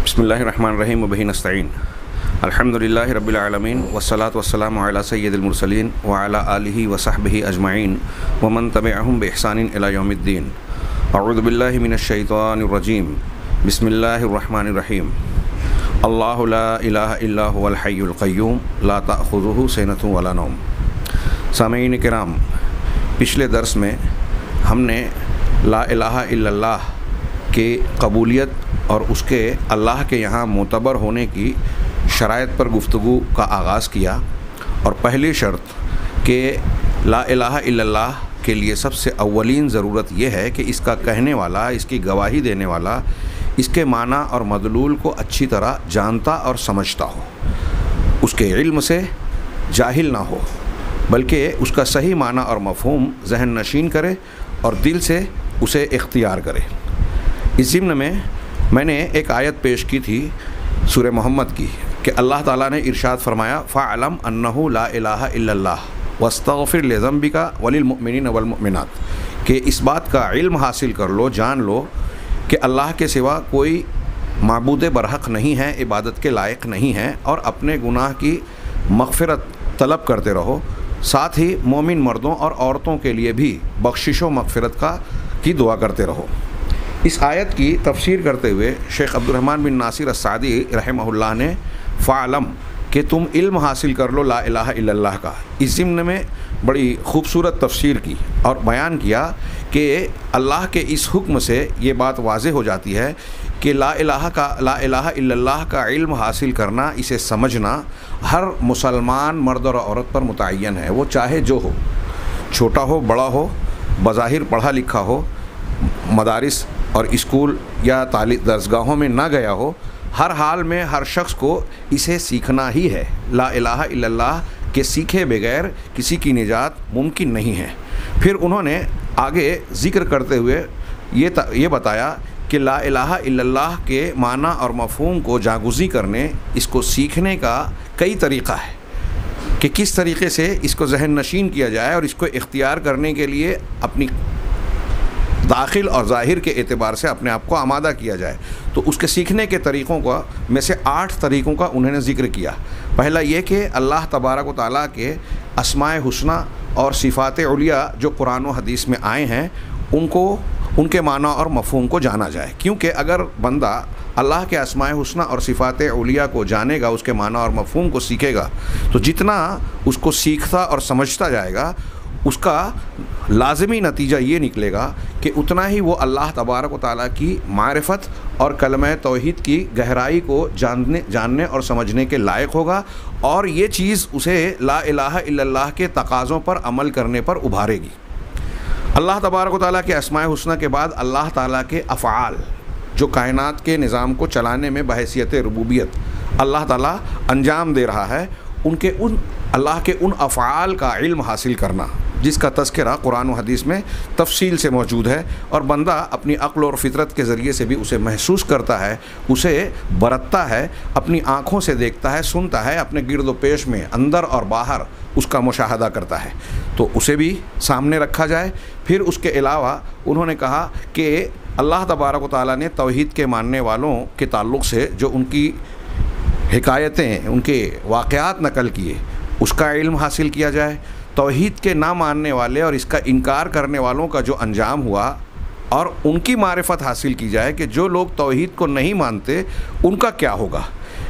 بسم اللہ الرحمن الرحیم وبہ نستعین الحمد للہ رب العالمین والصلاة والسلام علی سید المرسلین وعلی آلہ وصحبہ اجمعین ومن تبعہم بإحسان الی یوم الدین. اعوذ باللہ من الشیطان الرجیم. بسم اللہ الرحمن الرحیم. اللہ لا الہ الا هو الحی القیوم لا تأخذہ سنۃ ولا نوم. سامعین کرام، پچھلے درس میں ہم نے لا الہ الا اللہ کے قبولیت اور اس کے اللہ کے یہاں معتبر ہونے کی شرائط پر گفتگو کا آغاز کیا، اور پہلی شرط کہ لا الہ الا اللہ کے لیے سب سے اولین ضرورت یہ ہے کہ اس کا کہنے والا، اس کی گواہی دینے والا، اس کے معنی اور مدلول کو اچھی طرح جانتا اور سمجھتا ہو، اس کے علم سے جاہل نہ ہو، بلکہ اس کا صحیح معنی اور مفہوم ذہن نشین کرے اور دل سے اسے اختیار کرے. اس ضمن میں نے ایک آیت پیش کی تھی سورہ محمد کی کہ اللہ تعالیٰ نے ارشاد فرمایا فَاعْلَمْ أَنَّهُ لَا إِلَٰهَ إِلَّا اللَّهُ وَاسْتَغْفِرْ لِذَنبِكَ وَلِلْمُؤْمِنِينَ وَالْمُؤْمِنَاتِ، کہ اس بات کا علم حاصل کر لو، جان لو کہ اللہ کے سوا کوئی معبود برحق نہیں ہے، عبادت کے لائق نہیں ہے، اور اپنے گناہ کی مغفرت طلب کرتے رہو. ساتھ ہی مومن مردوں اور عورتوں کے لیے بھی بخشش و مغفرت کی دعا کرتے رہو. اس آیت کی تفسیر کرتے ہوئے شیخ عبد الرحمن بن ناصر السعدی رحمہ اللہ نے فعلم کہ تم علم حاصل کر لو لا الہ الا اللہ کا، اس ضمن میں بڑی خوبصورت تفسیر کی اور بیان کیا کہ اللہ کے اس حکم سے یہ بات واضح ہو جاتی ہے کہ لا الہ الا اللہ کا علم حاصل کرنا، اسے سمجھنا ہر مسلمان مرد اور عورت پر متعین ہے، وہ چاہے جو ہو، چھوٹا ہو بڑا ہو، بظاہر پڑھا لکھا ہو، مدارس اور اسکول یا درسگاہوں میں نہ گیا ہو، ہر حال میں ہر شخص کو اسے سیکھنا ہی ہے. لا الہ الا اللہ کے سیکھے بغیر کسی کی نجات ممکن نہیں ہے. پھر انہوں نے آگے ذکر کرتے ہوئے یہ بتایا کہ لا الہ الا اللہ کے معنی اور مفہوم کو جاگزی کرنے، اس کو سیکھنے کا کئی طریقہ ہے کہ کس طریقے سے اس کو ذہن نشین کیا جائے اور اس کو اختیار کرنے کے لیے اپنی داخل اور ظاہر کے اعتبار سے اپنے آپ کو آمادہ کیا جائے. تو اس کے سیکھنے کے طریقوں کا میں سے 8 طریقوں کا انہوں نے ذکر کیا. پہلا یہ کہ اللہ تبارک و تعالیٰ کے اسماء حسنی اور صفات علیٰ جو قرآن و حدیث میں آئے ہیں ان کے معنی اور مفہوم کو جانا جائے، کیونکہ اگر بندہ اللہ کے اسماء حسنی اور صفات علیٰ کو جانے گا، اس کے معنی اور مفہوم کو سیکھے گا، تو جتنا اس کو سیکھتا اور سمجھتا جائے گا، اس کا لازمی نتیجہ یہ نکلے گا کہ اتنا ہی وہ اللہ تبارک و تعالیٰ کی معرفت اور کلمہ توحید کی گہرائی کو جاننے اور سمجھنے کے لائق ہوگا، اور یہ چیز اسے لا الہ الا اللہ کے تقاضوں پر عمل کرنے پر ابھارے گی. اللہ تبارک و تعالیٰ کے اسماء حسنی کے بعد اللہ تعالیٰ کے افعال جو کائنات کے نظام کو چلانے میں بحیثیت ربوبیت اللہ تعالیٰ انجام دے رہا ہے، اللہ کے ان افعال کا علم حاصل کرنا، جس کا تذکرہ قرآن و حدیث میں تفصیل سے موجود ہے، اور بندہ اپنی عقل اور فطرت کے ذریعے سے بھی اسے محسوس کرتا ہے، اسے برتتا ہے، اپنی آنکھوں سے دیکھتا ہے، سنتا ہے، اپنے گرد و پیش میں اندر اور باہر اس کا مشاہدہ کرتا ہے، تو اسے بھی سامنے رکھا جائے. پھر اس کے علاوہ انہوں نے کہا کہ اللہ تبارک و تعالیٰ نے توحید کے ماننے والوں کے تعلق سے جو ان کی حکایتیں، ان کے واقعات نقل کیے، اس کا علم حاصل کیا جائے. توحید کے نہ ماننے والے اور اس کا انکار کرنے والوں کا جو انجام ہوا، اور ان کی معرفت حاصل کی جائے کہ جو لوگ توحید کو نہیں مانتے ان کا کیا ہوگا.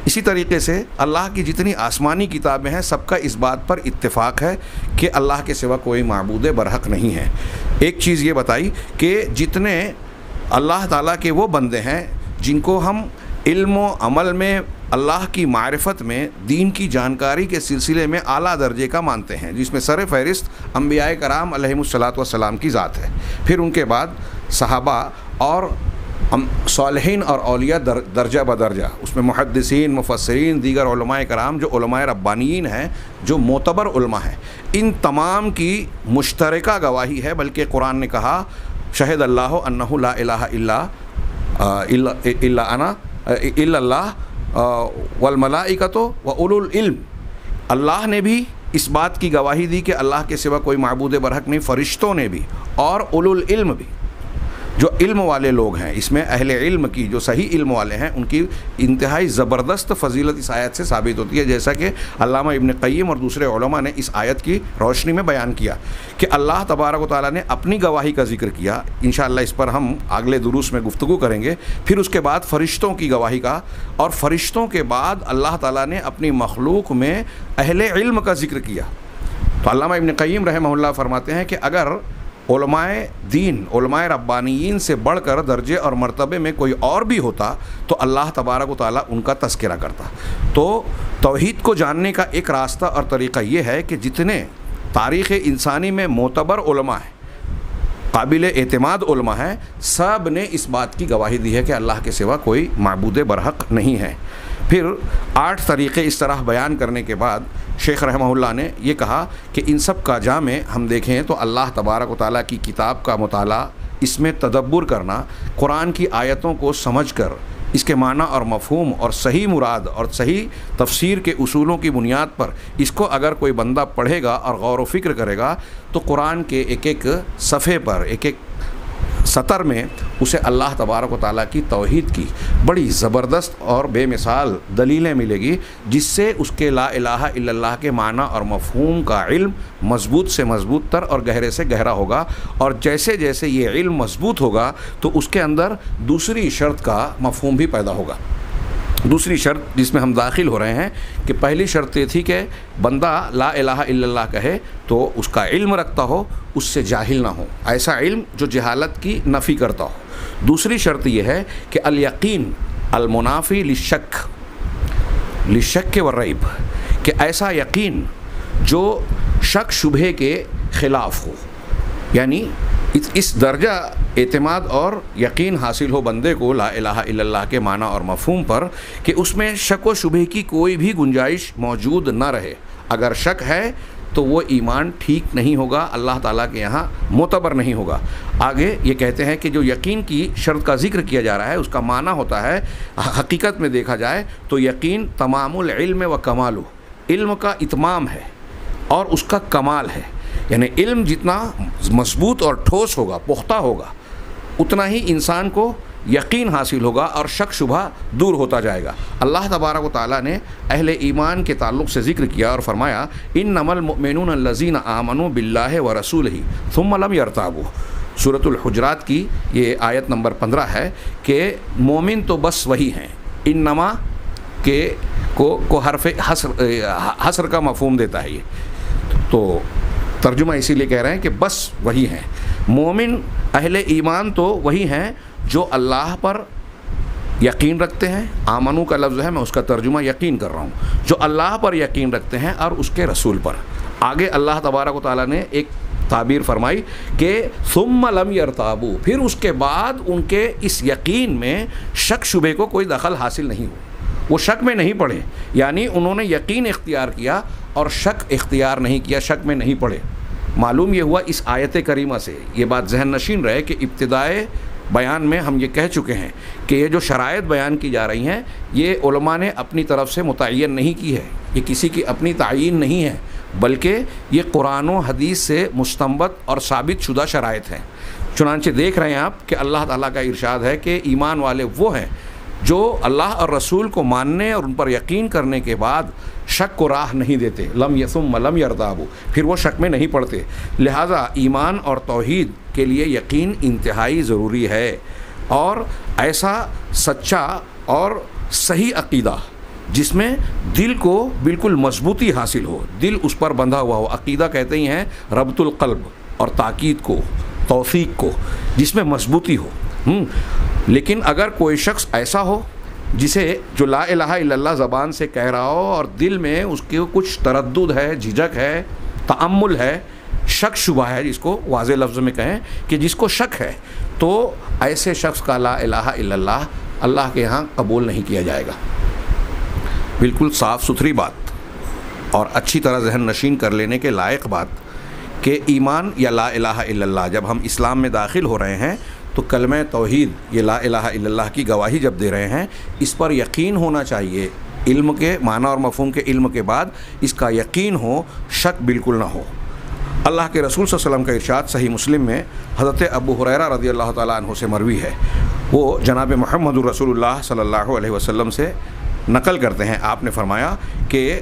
اسی طریقے سے اللہ کی جتنی آسمانی کتابیں ہیں، سب کا اس بات پر اتفاق ہے کہ اللہ کے سوا کوئی معبود برحق نہیں ہے. ایک چیز یہ بتائی کہ جتنے اللہ تعالیٰ کے وہ بندے ہیں جن کو ہم علم و عمل میں، اللہ کی معرفت میں، دین کی جانکاری کے سلسلے میں اعلیٰ درجے کا مانتے ہیں، جس میں سر فہرست انبیاء کرام علیہم الصلاۃ والسلام کی ذات ہے. پھر ان کے بعد صحابہ اور صالحین اور اولیاء درجہ بدرجہ، اس میں محدثین، مفسرین، دیگر علماء کرام جو علماء ربانیین ہیں، جو معتبر علماء ہیں، ان تمام کی مشترکہ گواہی ہے. بلکہ قرآن نے کہا شہد اللہ انہ لا الہ الا اللہ والملائکۃ واولو العلم. اللہ نے بھی اس بات کی گواہی دی کہ اللہ کے سوا کوئی معبود برحق نہیں، فرشتوں نے بھی اور اولو العلم بھی. جو علم والے لوگ ہیں، اس میں اہل علم کی جو صحیح علم والے ہیں ان کی انتہائی زبردست فضیلت اس آیت سے ثابت ہوتی ہے، جیسا کہ علامہ ابن قیم اور دوسرے علماء نے اس آیت کی روشنی میں بیان کیا کہ اللہ تبارک و تعالیٰ نے اپنی گواہی کا ذکر کیا. انشاءاللہ اس پر ہم اگلے دروس میں گفتگو کریں گے. پھر اس کے بعد فرشتوں کی گواہی کا، اور فرشتوں کے بعد اللہ تعالیٰ نے اپنی مخلوق میں اہل علم کا ذکر کیا. تو علامہ ابن قیم رحمہ اللہ فرماتے ہیں کہ اگر علماء دین، علماء ربانیین سے بڑھ کر درجے اور مرتبے میں کوئی اور بھی ہوتا تو اللہ تبارک و تعالیٰ ان کا تذکرہ کرتا. تو توحید کو جاننے کا ایک راستہ اور طریقہ یہ ہے کہ جتنے تاریخ انسانی میں معتبر علماء ہیں، قابل اعتماد علماء ہیں، سب نے اس بات کی گواہی دی ہے کہ اللہ کے سوا کوئی معبود برحق نہیں ہے. پھر 8 طریقے اس طرح بیان کرنے کے بعد شیخ رحمہ اللہ نے یہ کہا کہ ان سب کا جامع ہم دیکھیں تو اللہ تبارک و تعالیٰ کی کتاب کا مطالعہ، اس میں تدبر کرنا، قرآن کی آیتوں کو سمجھ کر اس کے معنی اور مفہوم اور صحیح مراد اور صحیح تفسیر کے اصولوں کی بنیاد پر اس کو اگر کوئی بندہ پڑھے گا اور غور و فکر کرے گا تو قرآن کے ایک ایک صفحے پر، ایک ایک سطر میں اسے اللہ تبارک و تعالیٰ کی توحید کی بڑی زبردست اور بے مثال دلیلیں ملے گی، جس سے اس کے لا الہ الا اللہ کے معنی اور مفہوم کا علم مضبوط سے مضبوط تر اور گہرے سے گہرا ہوگا. اور جیسے جیسے یہ علم مضبوط ہوگا تو اس کے اندر دوسری شرط کا مفہوم بھی پیدا ہوگا. دوسری شرط جس میں ہم داخل ہو رہے ہیں کہ پہلی شرط یہ تھی کہ بندہ لا الہ الا اللہ کہے تو اس کا علم رکھتا ہو، اس سے جاہل نہ ہو، ایسا علم جو جہالت کی نفی کرتا ہو. دوسری شرط یہ ہے کہ الیقین المنافی للشک والریب، کہ ایسا یقین جو شک شبہے کے خلاف ہو، یعنی اس درجہ اعتماد اور یقین حاصل ہو بندے کو لا الہ الا اللہ کے معنی اور مفہوم پر کہ اس میں شک و شبہ کی کوئی بھی گنجائش موجود نہ رہے. اگر شک ہے تو وہ ایمان ٹھیک نہیں ہوگا، اللہ تعالیٰ کے یہاں معتبر نہیں ہوگا. آگے یہ کہتے ہیں کہ جو یقین کی شرط کا ذکر کیا جا رہا ہے اس کا معنی ہوتا ہے، حقیقت میں دیکھا جائے تو یقین تمام العلم و کمالہ، علم کا اتمام ہے اور اس کا کمال ہے. یعنی علم جتنا مضبوط اور ٹھوس ہوگا، پختہ ہوگا، اتنا ہی انسان کو یقین حاصل ہوگا اور شک شبہ دور ہوتا جائے گا. اللہ تبارک و تعالیٰ نے اہل ایمان کے تعلق سے ذکر کیا اور فرمایا انما المؤمنون الذین آمنوا باللہ ورسولہ ثم لم یرتابوا. سورۃ الحجرات کی یہ آیت نمبر 15 ہے کہ مومن تو بس وہی ہیں. انما کے کو حرف حصر کا مفہوم دیتا ہے یہ، تو ترجمہ اسی لیے کہہ رہے ہیں کہ بس وہی ہیں. مومن اہل ایمان تو وہی ہیں جو اللہ پر یقین رکھتے ہیں. آمنو کا لفظ ہے، میں اس کا ترجمہ یقین کر رہا ہوں، جو اللہ پر یقین رکھتے ہیں اور اس کے رسول پر. آگے اللہ تبارک و تعالیٰ نے ایک تعبیر فرمائی کہ ثم لم یرتابوا، پھر اس کے بعد ان کے اس یقین میں شک شبے کو کوئی دخل حاصل نہیں ہو، وہ شک میں نہیں پڑے. یعنی انہوں نے یقین اختیار کیا اور شک اختیار نہیں کیا، شک میں نہیں پڑے. معلوم یہ ہوا اس آیت کریمہ سے، یہ بات ذہن نشین رہے کہ ابتدائے بیان میں ہم یہ کہہ چکے ہیں کہ یہ جو شرائط بیان کی جا رہی ہیں یہ علماء نے اپنی طرف سے متعین نہیں کی ہے، یہ کسی کی اپنی تعیین نہیں ہے، بلکہ یہ قرآن و حدیث سے مستنبط اور ثابت شدہ شرائط ہیں. چنانچہ دیکھ رہے ہیں آپ کہ اللہ تعالیٰ کا ارشاد ہے کہ ایمان والے وہ ہیں جو اللہ اور رسول کو ماننے اور ان پر یقین کرنے کے بعد شک کو راہ نہیں دیتے. ثم لم یرتابوا، پھر وہ شک میں نہیں پڑتے. لہٰذا ایمان اور توحید کے لیے یقین انتہائی ضروری ہے، اور ایسا سچا اور صحیح عقیدہ جس میں دل کو بالکل مضبوطی حاصل ہو، دل اس پر بندھا ہوا ہو. عقیدہ کہتے ہی ہیں ربط القلب اور تاکید کو، توثیق کو، جس میں مضبوطی ہو. لیکن اگر کوئی شخص ایسا ہو جسے جو لا الہ الا اللہ زبان سے کہہ رہا ہو اور دل میں اس کے کچھ تردد ہے، جھجک ہے، تأمل ہے، شک شبہ ہے، جس کو واضح لفظ میں کہیں کہ جس کو شک ہے، تو ایسے شخص کا لا الہ الا اللہ اللہ کے ہاں قبول نہیں کیا جائے گا. بالکل صاف ستھری بات اور اچھی طرح ذہن نشین کر لینے کے لائق بات کہ ایمان یا لا الہ الا اللہ، جب ہم اسلام میں داخل ہو رہے ہیں تو کلمہ توحید، یہ لا الہ الا اللہ کی گواہی جب دے رہے ہیں، اس پر یقین ہونا چاہیے. علم کے معنی اور مفہوم کے علم کے بعد اس کا یقین ہو، شک بالکل نہ ہو. اللہ کے رسول صلی اللہ علیہ وسلم کا ارشاد صحیح مسلم میں حضرت ابو ہریرہ رضی اللہ تعالیٰ عنہ سے مروی ہے، وہ جناب محمد رسول اللہ صلی اللہ علیہ وسلم سے نقل کرتے ہیں، آپ نے فرمایا کہ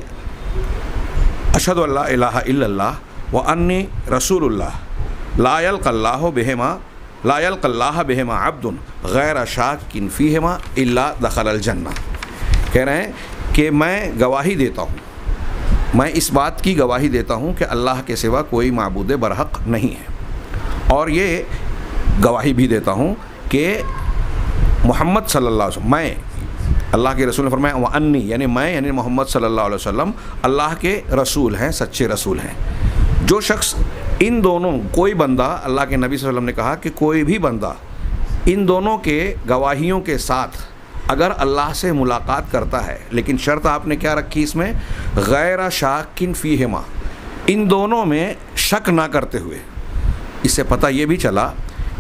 اشہد ان لا الہ الا اللہ وانی رسول اللہ لا یلقی اللہ بہما عبد غیر شاک فیہما الا دخل الجنہ۔ کہہ رہے ہیں کہ میں گواہی دیتا ہوں، میں اس بات کی گواہی دیتا ہوں کہ اللہ کے سوا کوئی معبود برحق نہیں ہے، اور یہ گواہی بھی دیتا ہوں کہ محمد صلی اللہ علیہ وسلم، میں اللہ کے رسول نے فرمایا وانی یعنی میں یعنی محمد صلی اللہ علیہ وسلم اللہ کے رسول ہیں، سچے رسول ہیں۔ جو شخص ان دونوں، کوئی بندہ، اللہ کے نبی صلی اللہ علیہ وسلم نے کہا کہ کوئی بھی بندہ ان دونوں کے گواہیوں کے ساتھ اگر اللہ سے ملاقات کرتا ہے، لیکن شرط آپ نے کیا رکھی اس میں؟ غیر شاکن فیہما، ان دونوں میں شک نہ کرتے ہوئے۔ اس سے پتہ یہ بھی چلا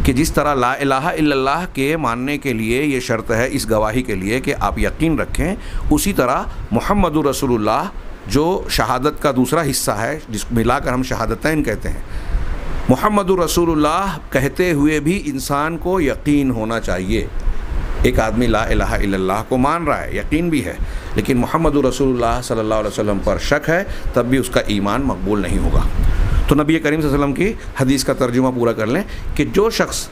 کہ جس طرح لا الہ الا اللہ کے ماننے کے لیے یہ شرط ہے اس گواہی کے لیے کہ آپ یقین رکھیں، اسی طرح محمد رسول اللہ جو شہادت کا دوسرا حصہ ہے، جس کو ملا کر ہم شہادتین کہتے ہیں، محمد رسول اللہ کہتے ہوئے بھی انسان کو یقین ہونا چاہیے۔ ایک آدمی لا الہ الا اللہ کو مان رہا ہے، یقین بھی ہے، لیکن محمد رسول اللہ صلی اللہ علیہ وسلم پر شک ہے، تب بھی اس کا ایمان مقبول نہیں ہوگا۔ تو نبی کریم صلی اللہ علیہ وسلم کی حدیث کا ترجمہ پورا کر لیں کہ جو شخص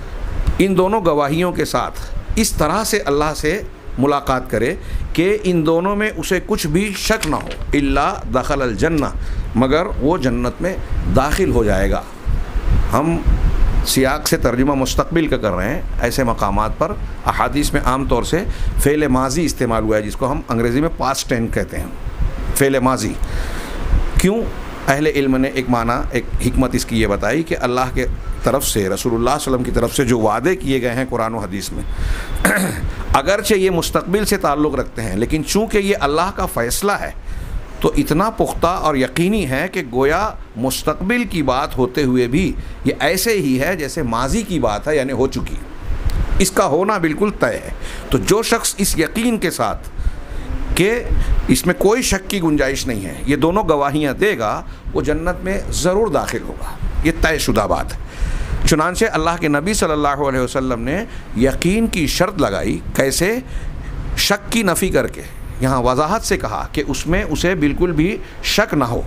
ان دونوں گواہیوں کے ساتھ اس طرح سے اللہ سے ملاقات کرے کہ ان دونوں میں اسے کچھ بھی شک نہ ہو، الا دخل الجنہ، مگر وہ جنت میں داخل ہو جائے گا۔ ہم سیاق سے ترجمہ مستقبل کا کر رہے ہیں، ایسے مقامات پر احادیث میں عام طور سے فعل ماضی استعمال ہوا ہے، جس کو ہم انگریزی میں پاسٹ ٹینس کہتے ہیں، فعل ماضی۔ کیوں؟ اہل علم نے ایک معنی، ایک حکمت اس کی یہ بتائی کہ اللہ کے طرف سے، رسول اللہ صلی اللہ علیہ وسلم کی طرف سے جو وعدے کیے گئے ہیں قرآن و حدیث میں، اگرچہ یہ مستقبل سے تعلق رکھتے ہیں، لیکن چونکہ یہ اللہ کا فیصلہ ہے تو اتنا پختہ اور یقینی ہے کہ گویا مستقبل کی بات ہوتے ہوئے بھی یہ ایسے ہی ہے جیسے ماضی کی بات ہے، یعنی ہو چکی، اس کا ہونا بالکل طے ہے۔ تو جو شخص اس یقین کے ساتھ کہ اس میں کوئی شک کی گنجائش نہیں ہے، یہ دونوں گواہیاں دے گا، وہ جنت میں ضرور داخل ہوگا، یہ طے شدہ بات ہے۔ چنانچہ اللہ کے نبی صلی اللہ علیہ وسلم نے یقین کی شرط لگائی، کیسے؟ شک کی نفی کر کے، یہاں وضاحت سے کہا کہ اس میں اسے بالکل بھی شک نہ ہو۔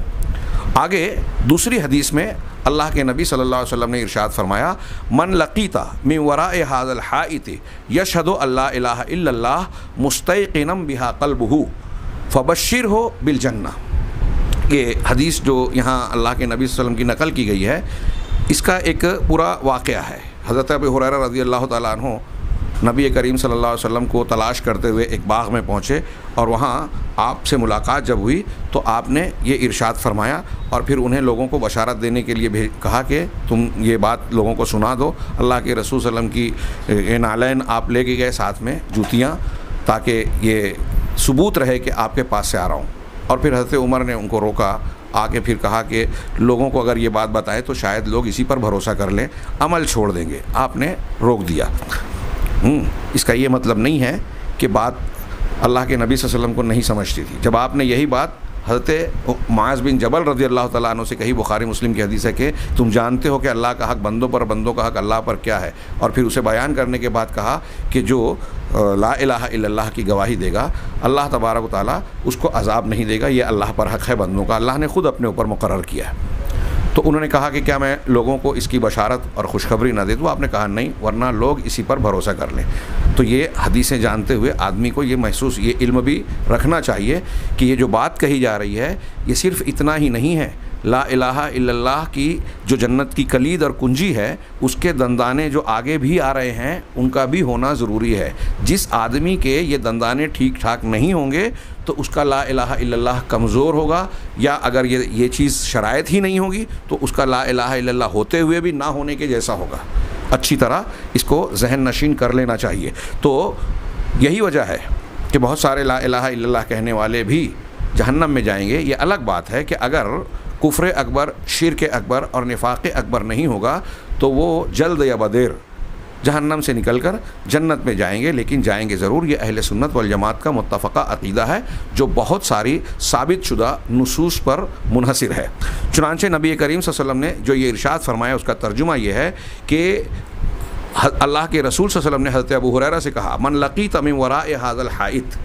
آگے دوسری حدیث میں اللہ کے نبی صلی اللہ علیہ وسلم نے ارشاد فرمایا من لقیتا من وراء هذا الحائط یشهد ان لا الہ الا اللہ مستیقنا بها قلبہ فبشرہ بالجنہ۔ یہ حدیث جو یہاں اللہ کے نبی صلی اللہ علیہ وسلم کی نقل کی گئی ہے، اس کا ایک پورا واقعہ ہے۔ حضرت ابو ہریرہ رضی اللہ تعالیٰ عنہ نبی کریم صلی اللہ علیہ وسلم کو تلاش کرتے ہوئے ایک باغ میں پہنچے، اور وہاں آپ سے ملاقات جب ہوئی تو آپ نے یہ ارشاد فرمایا، اور پھر انہیں لوگوں کو بشارت دینے کے لیے کہا کہ تم یہ بات لوگوں کو سنا دو۔ اللہ کے رسول صلی اللہ علیہ وسلم کی نعلین آپ لے کے گئے، ساتھ میں جوتیاں، تاکہ یہ ثبوت رہے کہ آپ کے پاس سے آ رہا ہوں۔ اور پھر حضرت عمر نے ان کو روکا، آ کے پھر کہا کہ لوگوں کو اگر یہ بات بتائے تو شاید لوگ اسی پر بھروسہ کر لیں، عمل چھوڑ دیں گے۔ آپ نے روک دیا۔ اس کا یہ مطلب نہیں ہے کہ بات اللہ کے نبی صلی اللہ علیہ وسلم کو نہیں سمجھتی تھی۔ جب آپ نے یہی بات حضرت معاذ بن جبل رضی اللہ تعالیٰ عنہ سے کہی، بخاری مسلم کی حدیث ہے کہ تم جانتے ہو کہ اللہ کا حق بندوں پر، بندوں کا حق اللہ پر کیا ہے، اور پھر اسے بیان کرنے کے بعد کہا کہ جو لا الہ الا اللہ کی گواہی دے گا، اللہ تبارک و تعالیٰ اس کو عذاب نہیں دے گا، یہ اللہ پر حق ہے بندوں کا، اللہ نے خود اپنے اوپر مقرر کیا ہے۔ تو انہوں نے کہا کہ کیا میں لوگوں کو اس کی بشارت اور خوشخبری نہ دے دوں؟ آپ نے کہا نہیں، ورنہ لوگ اسی پر بھروسہ کر لیں۔ تو یہ حدیثیں جانتے ہوئے آدمی کو یہ محسوس، یہ علم بھی رکھنا چاہیے کہ یہ جو بات کہی جا رہی ہے یہ صرف اتنا ہی نہیں ہے، لا الہ الا اللہ کی جو جنت کی کلید اور کنجی ہے، اس کے دندانے جو آگے بھی آ رہے ہیں ان کا بھی ہونا ضروری ہے۔ جس آدمی کے یہ دندانے ٹھیک ٹھاک نہیں ہوں گے تو اس کا لا الہ الا اللہ کمزور ہوگا، یا اگر یہ چیز شرائط ہی نہیں ہوگی تو اس کا لا الہ الا اللہ ہوتے ہوئے بھی نہ ہونے کے جیسا ہوگا۔ اچھی طرح اس کو ذہن نشین کر لینا چاہیے۔ تو یہی وجہ ہے کہ بہت سارے لا الہ الا اللہ کہنے والے بھی جہنم میں جائیں گے۔ یہ الگ بات ہے کہ اگر کفر اکبر، شرک اکبر اور نفاق اکبر نہیں ہوگا تو وہ جلد یا بدیر جہنم سے نکل کر جنت میں جائیں گے، لیکن جائیں گے ضرور۔ یہ اہل سنت والجماعت کا متفقہ عقیدہ ہے جو بہت ساری ثابت شدہ نصوص پر منحصر ہے۔ چنانچہ نبی کریم صلی اللہ علیہ وسلم نے جو یہ ارشاد فرمایا اس کا ترجمہ یہ ہے کہ اللہ کے رسول صلی اللہ علیہ وسلم نے حضرت ابو ہریرہ سے کہا، من لقیت من وراء ھذا الحائط،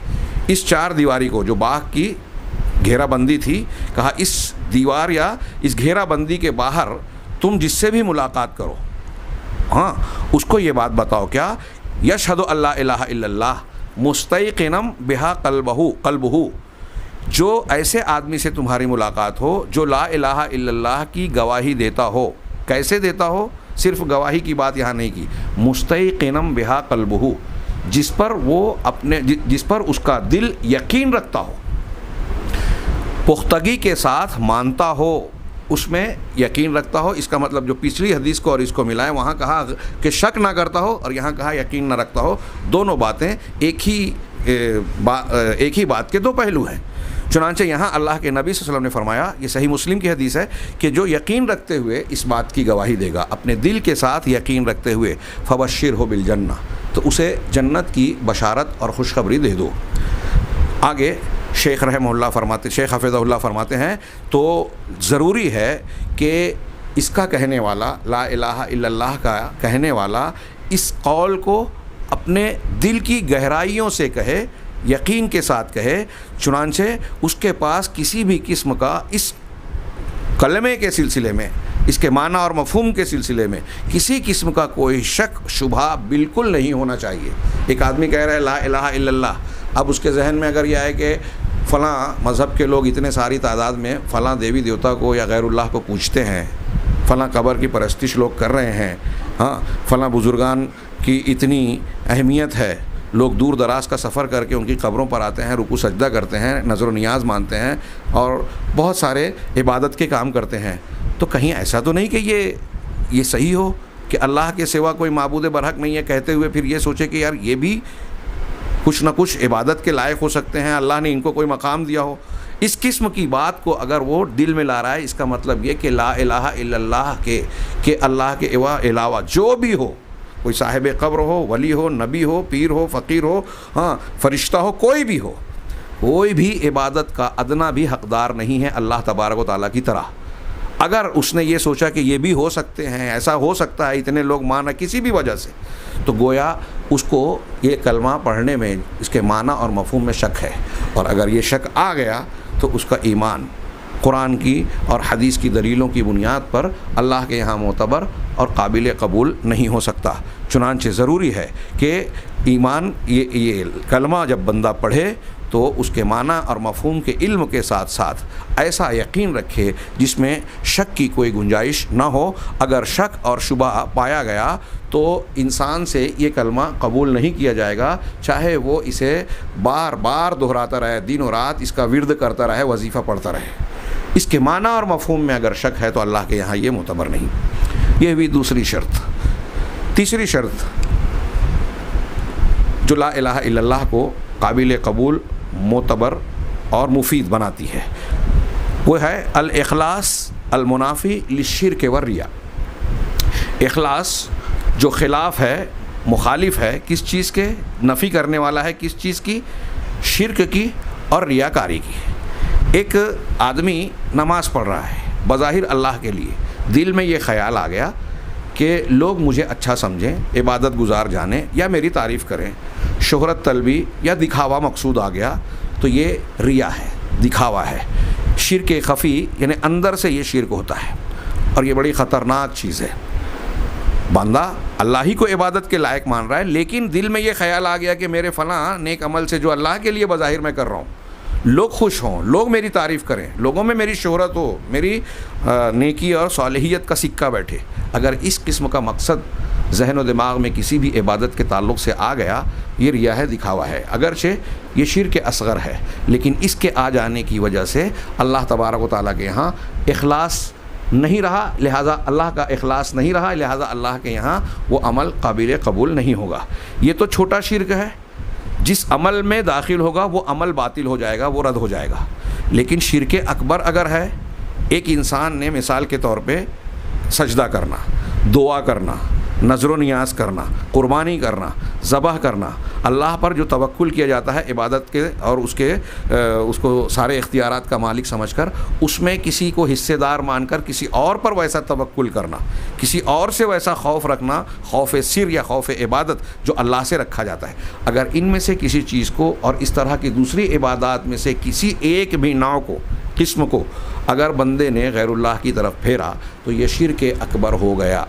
اس چار دیواری کو جو باغ کی گھیرا بندی تھی، کہا اس دیوار یا اس گھیرا بندی کے باہر تم جس سے بھی ملاقات کرو، ہاں اس کو یہ بات بتاؤ کیا، یشہد ان لا الہ الا اللہ مستیقنا بہا قلبہ، جو ایسے آدمی سے تمہاری ملاقات ہو جو لا الہ الا اللہ کی گواہی دیتا ہو۔ کیسے دیتا ہو؟ صرف گواہی کی بات یہاں نہیں کی، مستیقنا بہا قلبہ، جس پر اس کا دل یقین رکھتا ہو، پختگی کے ساتھ مانتا ہو، اس میں یقین رکھتا ہو۔ اس کا مطلب جو پچھلی حدیث کو اور اس کو ملائیں، وہاں کہا کہ شک نہ کرتا ہو اور یہاں کہا یقین نہ رکھتا ہو، دونوں باتیں ایک ہی بات کے دو پہلو ہیں۔ چنانچہ یہاں اللہ کے نبی صلی اللہ علیہ وسلم نے فرمایا، یہ صحیح مسلم کی حدیث ہے، کہ جو یقین رکھتے ہوئے اس بات کی گواہی دے گا، اپنے دل کے ساتھ یقین رکھتے ہوئے، فبشرہ بالجنہ، تو اسے جنت کی بشارت اور خوشخبری دے دو۔ آگے شیخ حفظہ اللہ فرماتے ہیں تو ضروری ہے کہ اس کا کہنے والا، لا الہ الا اللہ کا کہنے والا، اس قول کو اپنے دل کی گہرائیوں سے کہے، یقین کے ساتھ کہے۔ چنانچہ اس کے پاس کسی بھی قسم کا اس کلمے کے سلسلے میں، اس کے معنی اور مفہوم کے سلسلے میں کسی قسم کا کوئی شک شبہ بالکل نہیں ہونا چاہیے۔ ایک آدمی کہہ رہا ہے لا الہ الا اللہ، اب اس کے ذہن میں اگر یہ آئے کہ فلاں مذہب کے لوگ اتنے ساری تعداد میں فلاں دیوی دیوتا کو یا غیر اللہ کو پوجتے ہیں، فلاں قبر کی پرستش لوگ کر رہے ہیں، ہاں فلاں بزرگان کی اتنی اہمیت ہے، لوگ دور دراز کا سفر کر کے ان کی قبروں پر آتے ہیں، رکوع سجدہ کرتے ہیں، نظر و نیاز مانتے ہیں اور بہت سارے عبادت کے کام کرتے ہیں، تو کہیں ایسا تو نہیں کہ یہ صحیح ہو کہ اللہ کے سوا کوئی معبود برحق نہیں ہے، کہتے ہوئے پھر یہ سوچے کہ یار یہ بھی کچھ نہ کچھ عبادت کے لائق ہو سکتے ہیں، اللہ نے ان کو کوئی مقام دیا ہو۔ اس قسم کی بات کو اگر وہ دل میں لا رہا ہے، اس کا مطلب یہ کہ لا الہ الا اللہ کہ اللہ کے علاوہ جو بھی ہو، کوئی صاحب قبر ہو، ولی ہو، نبی ہو، پیر ہو، فقیر ہو، ہاں فرشتہ ہو، کوئی بھی ہو، کوئی بھی عبادت کا ادنا بھی حقدار نہیں ہے اللہ تبارک و تعالیٰ کی طرح۔ اگر اس نے یہ سوچا کہ یہ بھی ہو سکتے ہیں، ایسا ہو سکتا ہے، اتنے لوگ مانا کسی بھی وجہ سے، تو گویا اس کو یہ کلمہ پڑھنے میں اس کے معنی اور مفہوم میں شک ہے، اور اگر یہ شک آ گیا تو اس کا ایمان قرآن کی اور حدیث کی دلیلوں کی بنیاد پر اللہ کے یہاں معتبر اور قابل قبول نہیں ہو سکتا۔ چنانچہ ضروری ہے کہ ایمان یہ کلمہ جب بندہ پڑھے تو اس کے معنی اور مفہوم کے علم کے ساتھ ساتھ ایسا یقین رکھے جس میں شک کی کوئی گنجائش نہ ہو۔ اگر شک اور شبہ پایا گیا تو انسان سے یہ کلمہ قبول نہیں کیا جائے گا، چاہے وہ اسے بار بار دہراتا رہے، دن و رات اس کا ورد کرتا رہے، وظیفہ پڑھتا رہے۔ اس کے معنی اور مفہوم میں اگر شک ہے تو اللہ کے یہاں یہ معتبر نہیں۔ یہ بھی دوسری شرط۔ تیسری شرط جو لا الہ الا اللہ کو قابل قبول، معتبر اور مفید بناتی ہے، وہ ہے الاخلاص المنافی للشرک والریا۔ اخلاص جو خلاف ہے، مخالف ہے، کس چیز کے؟ نفی کرنے والا ہے کس چیز کی؟ شرک کی اور ریاکاری کی۔ ایک آدمی نماز پڑھ رہا ہے بظاہر اللہ کے لیے، دل میں یہ خیال آ گیا کہ لوگ مجھے اچھا سمجھیں، عبادت گزار جانیں یا میری تعریف کریں، شہرت طلبی یا دکھاوا مقصود آ گیا، تو یہ ریا ہے، دکھاوا ہے، شرک خفی، یعنی اندر سے یہ شرک ہوتا ہے، اور یہ بڑی خطرناک چیز ہے۔ بندہ اللہ ہی کو عبادت کے لائق مان رہا ہے، لیکن دل میں یہ خیال آ گیا کہ میرے فلاں نیک عمل سے جو اللہ کے لیے بظاہر میں کر رہا ہوں، لوگ خوش ہوں، لوگ میری تعریف کریں، لوگوں میں میری شہرت ہو، میری نیکی اور صالحیت کا سکہ بیٹھے۔ اگر اس قسم کا مقصد ذہن و دماغ میں کسی بھی عبادت کے تعلق سے آ گیا، یہ ریا ہے، دکھاوا ہے، اگرچہ یہ شرک اصغر ہے، لیکن اس کے آ جانے کی وجہ سے اللہ تبارک و تعالیٰ کے یہاں اخلاص نہیں رہا، لہٰذا اللہ کا اخلاص نہیں رہا، لہٰذا اللہ کے یہاں وہ عمل قابل قبول نہیں ہوگا۔ یہ تو چھوٹا شرک ہے، جس عمل میں داخل ہوگا وہ عمل باطل ہو جائے گا، وہ رد ہو جائے گا۔ لیکن شرک اکبر اگر ہے، ایک انسان نے مثال کے طور پہ سجدہ کرنا، دعا کرنا، نظر و نیاز کرنا، قربانی کرنا، ذبح کرنا، اللہ پر جو توکل کیا جاتا ہے عبادت کے اور اس کو سارے اختیارات کا مالک سمجھ کر، اس میں کسی کو حصے دار مان کر کسی اور پر ویسا توکل کرنا، کسی اور سے ویسا خوف رکھنا، خوف سر یا خوف عبادت جو اللہ سے رکھا جاتا ہے، اگر ان میں سے کسی چیز کو اور اس طرح کی دوسری عبادات میں سے کسی ایک بھی نوع کو، قسم کو اگر بندے نے غیر اللہ کی طرف پھیرا تو یہ شرک اکبر ہو گیا۔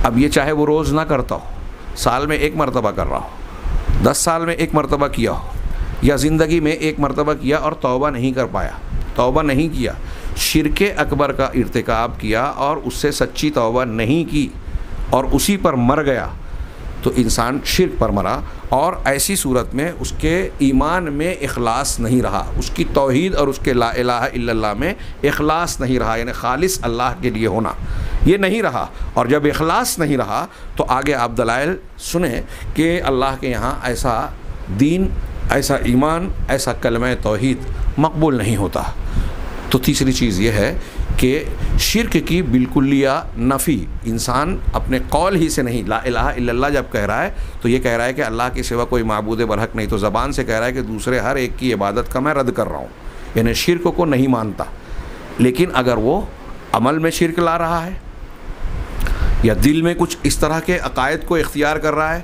اب یہ چاہے وہ روز نہ کرتا ہو، سال میں ایک مرتبہ کر رہا ہو، 10 سال میں ایک مرتبہ کیا ہو، یا زندگی میں ایک مرتبہ کیا اور توبہ نہیں کر پایا، توبہ نہیں کیا، شرک اکبر کا ارتکاب کیا اور اس سے سچی توبہ نہیں کی اور اسی پر مر گیا، تو انسان شرک پر مرا، اور ایسی صورت میں اس کے ایمان میں اخلاص نہیں رہا، اس کی توحید اور اس کے لا الہ الا اللہ میں اخلاص نہیں رہا، یعنی خالص اللہ کے لیے ہونا یہ نہیں رہا۔ اور جب اخلاص نہیں رہا تو آگے آپ دلائل سنیں کہ اللہ کے یہاں ایسا دین، ایسا ایمان، ایسا کلمہ توحید مقبول نہیں ہوتا۔ تو تیسری چیز یہ ہے کہ شرک کی بالکلیہ نفی، انسان اپنے قول ہی سے نہیں، لا الہ الا اللہ جب کہہ رہا ہے تو یہ کہہ رہا ہے کہ اللہ کے سوا کوئی معبود برحق نہیں، تو زبان سے کہہ رہا ہے کہ دوسرے ہر ایک کی عبادت کا میں رد کر رہا ہوں، یعنی شرک کو نہیں مانتا۔ لیکن اگر وہ عمل میں شرک لا رہا ہے یا دل میں کچھ اس طرح کے عقائد کو اختیار کر رہا ہے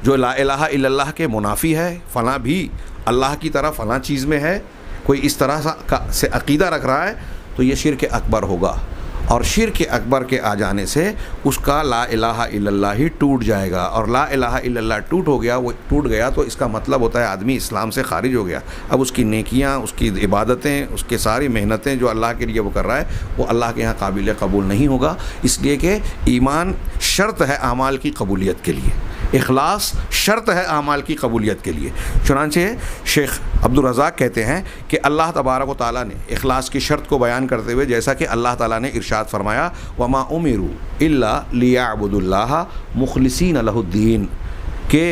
جو لا الہ الا اللہ کے منافی ہے، فلاں بھی اللہ کی طرح فلاں چیز میں ہے، کوئی اس طرح سے عقیدہ رکھ رہا ہے، تو یہ شرک اکبر ہوگا، اور شرک اکبر کے آ جانے سے اس کا لا الہ الا اللہ ہی ٹوٹ جائے گا، اور لا الہ الا اللہ ٹوٹ گیا تو اس کا مطلب ہوتا ہے آدمی اسلام سے خارج ہو گیا۔ اب اس کی نیکیاں، اس کی عبادتیں، اس کے ساری محنتیں جو اللہ کے لیے وہ کر رہا ہے وہ اللہ کے یہاں قابل قبول نہیں ہوگا، اس لیے کہ ایمان شرط ہے اعمال کی قبولیت کے لیے، اخلاص شرط ہے اعمال کی قبولیت کے لیے۔ چنانچہ شیخ عبدالرزاق کہتے ہیں کہ اللہ تبارک و تعالیٰ نے اخلاص کی شرط کو بیان کرتے ہوئے جیسا کہ اللہ تعالیٰ نے ارشاد فرمایا وَمَا أُمِرُوا إِلَّا لِيَعْبُدُوا اللَّهَ مُخْلِصِينَ لَهُ الدِّينَ، کہ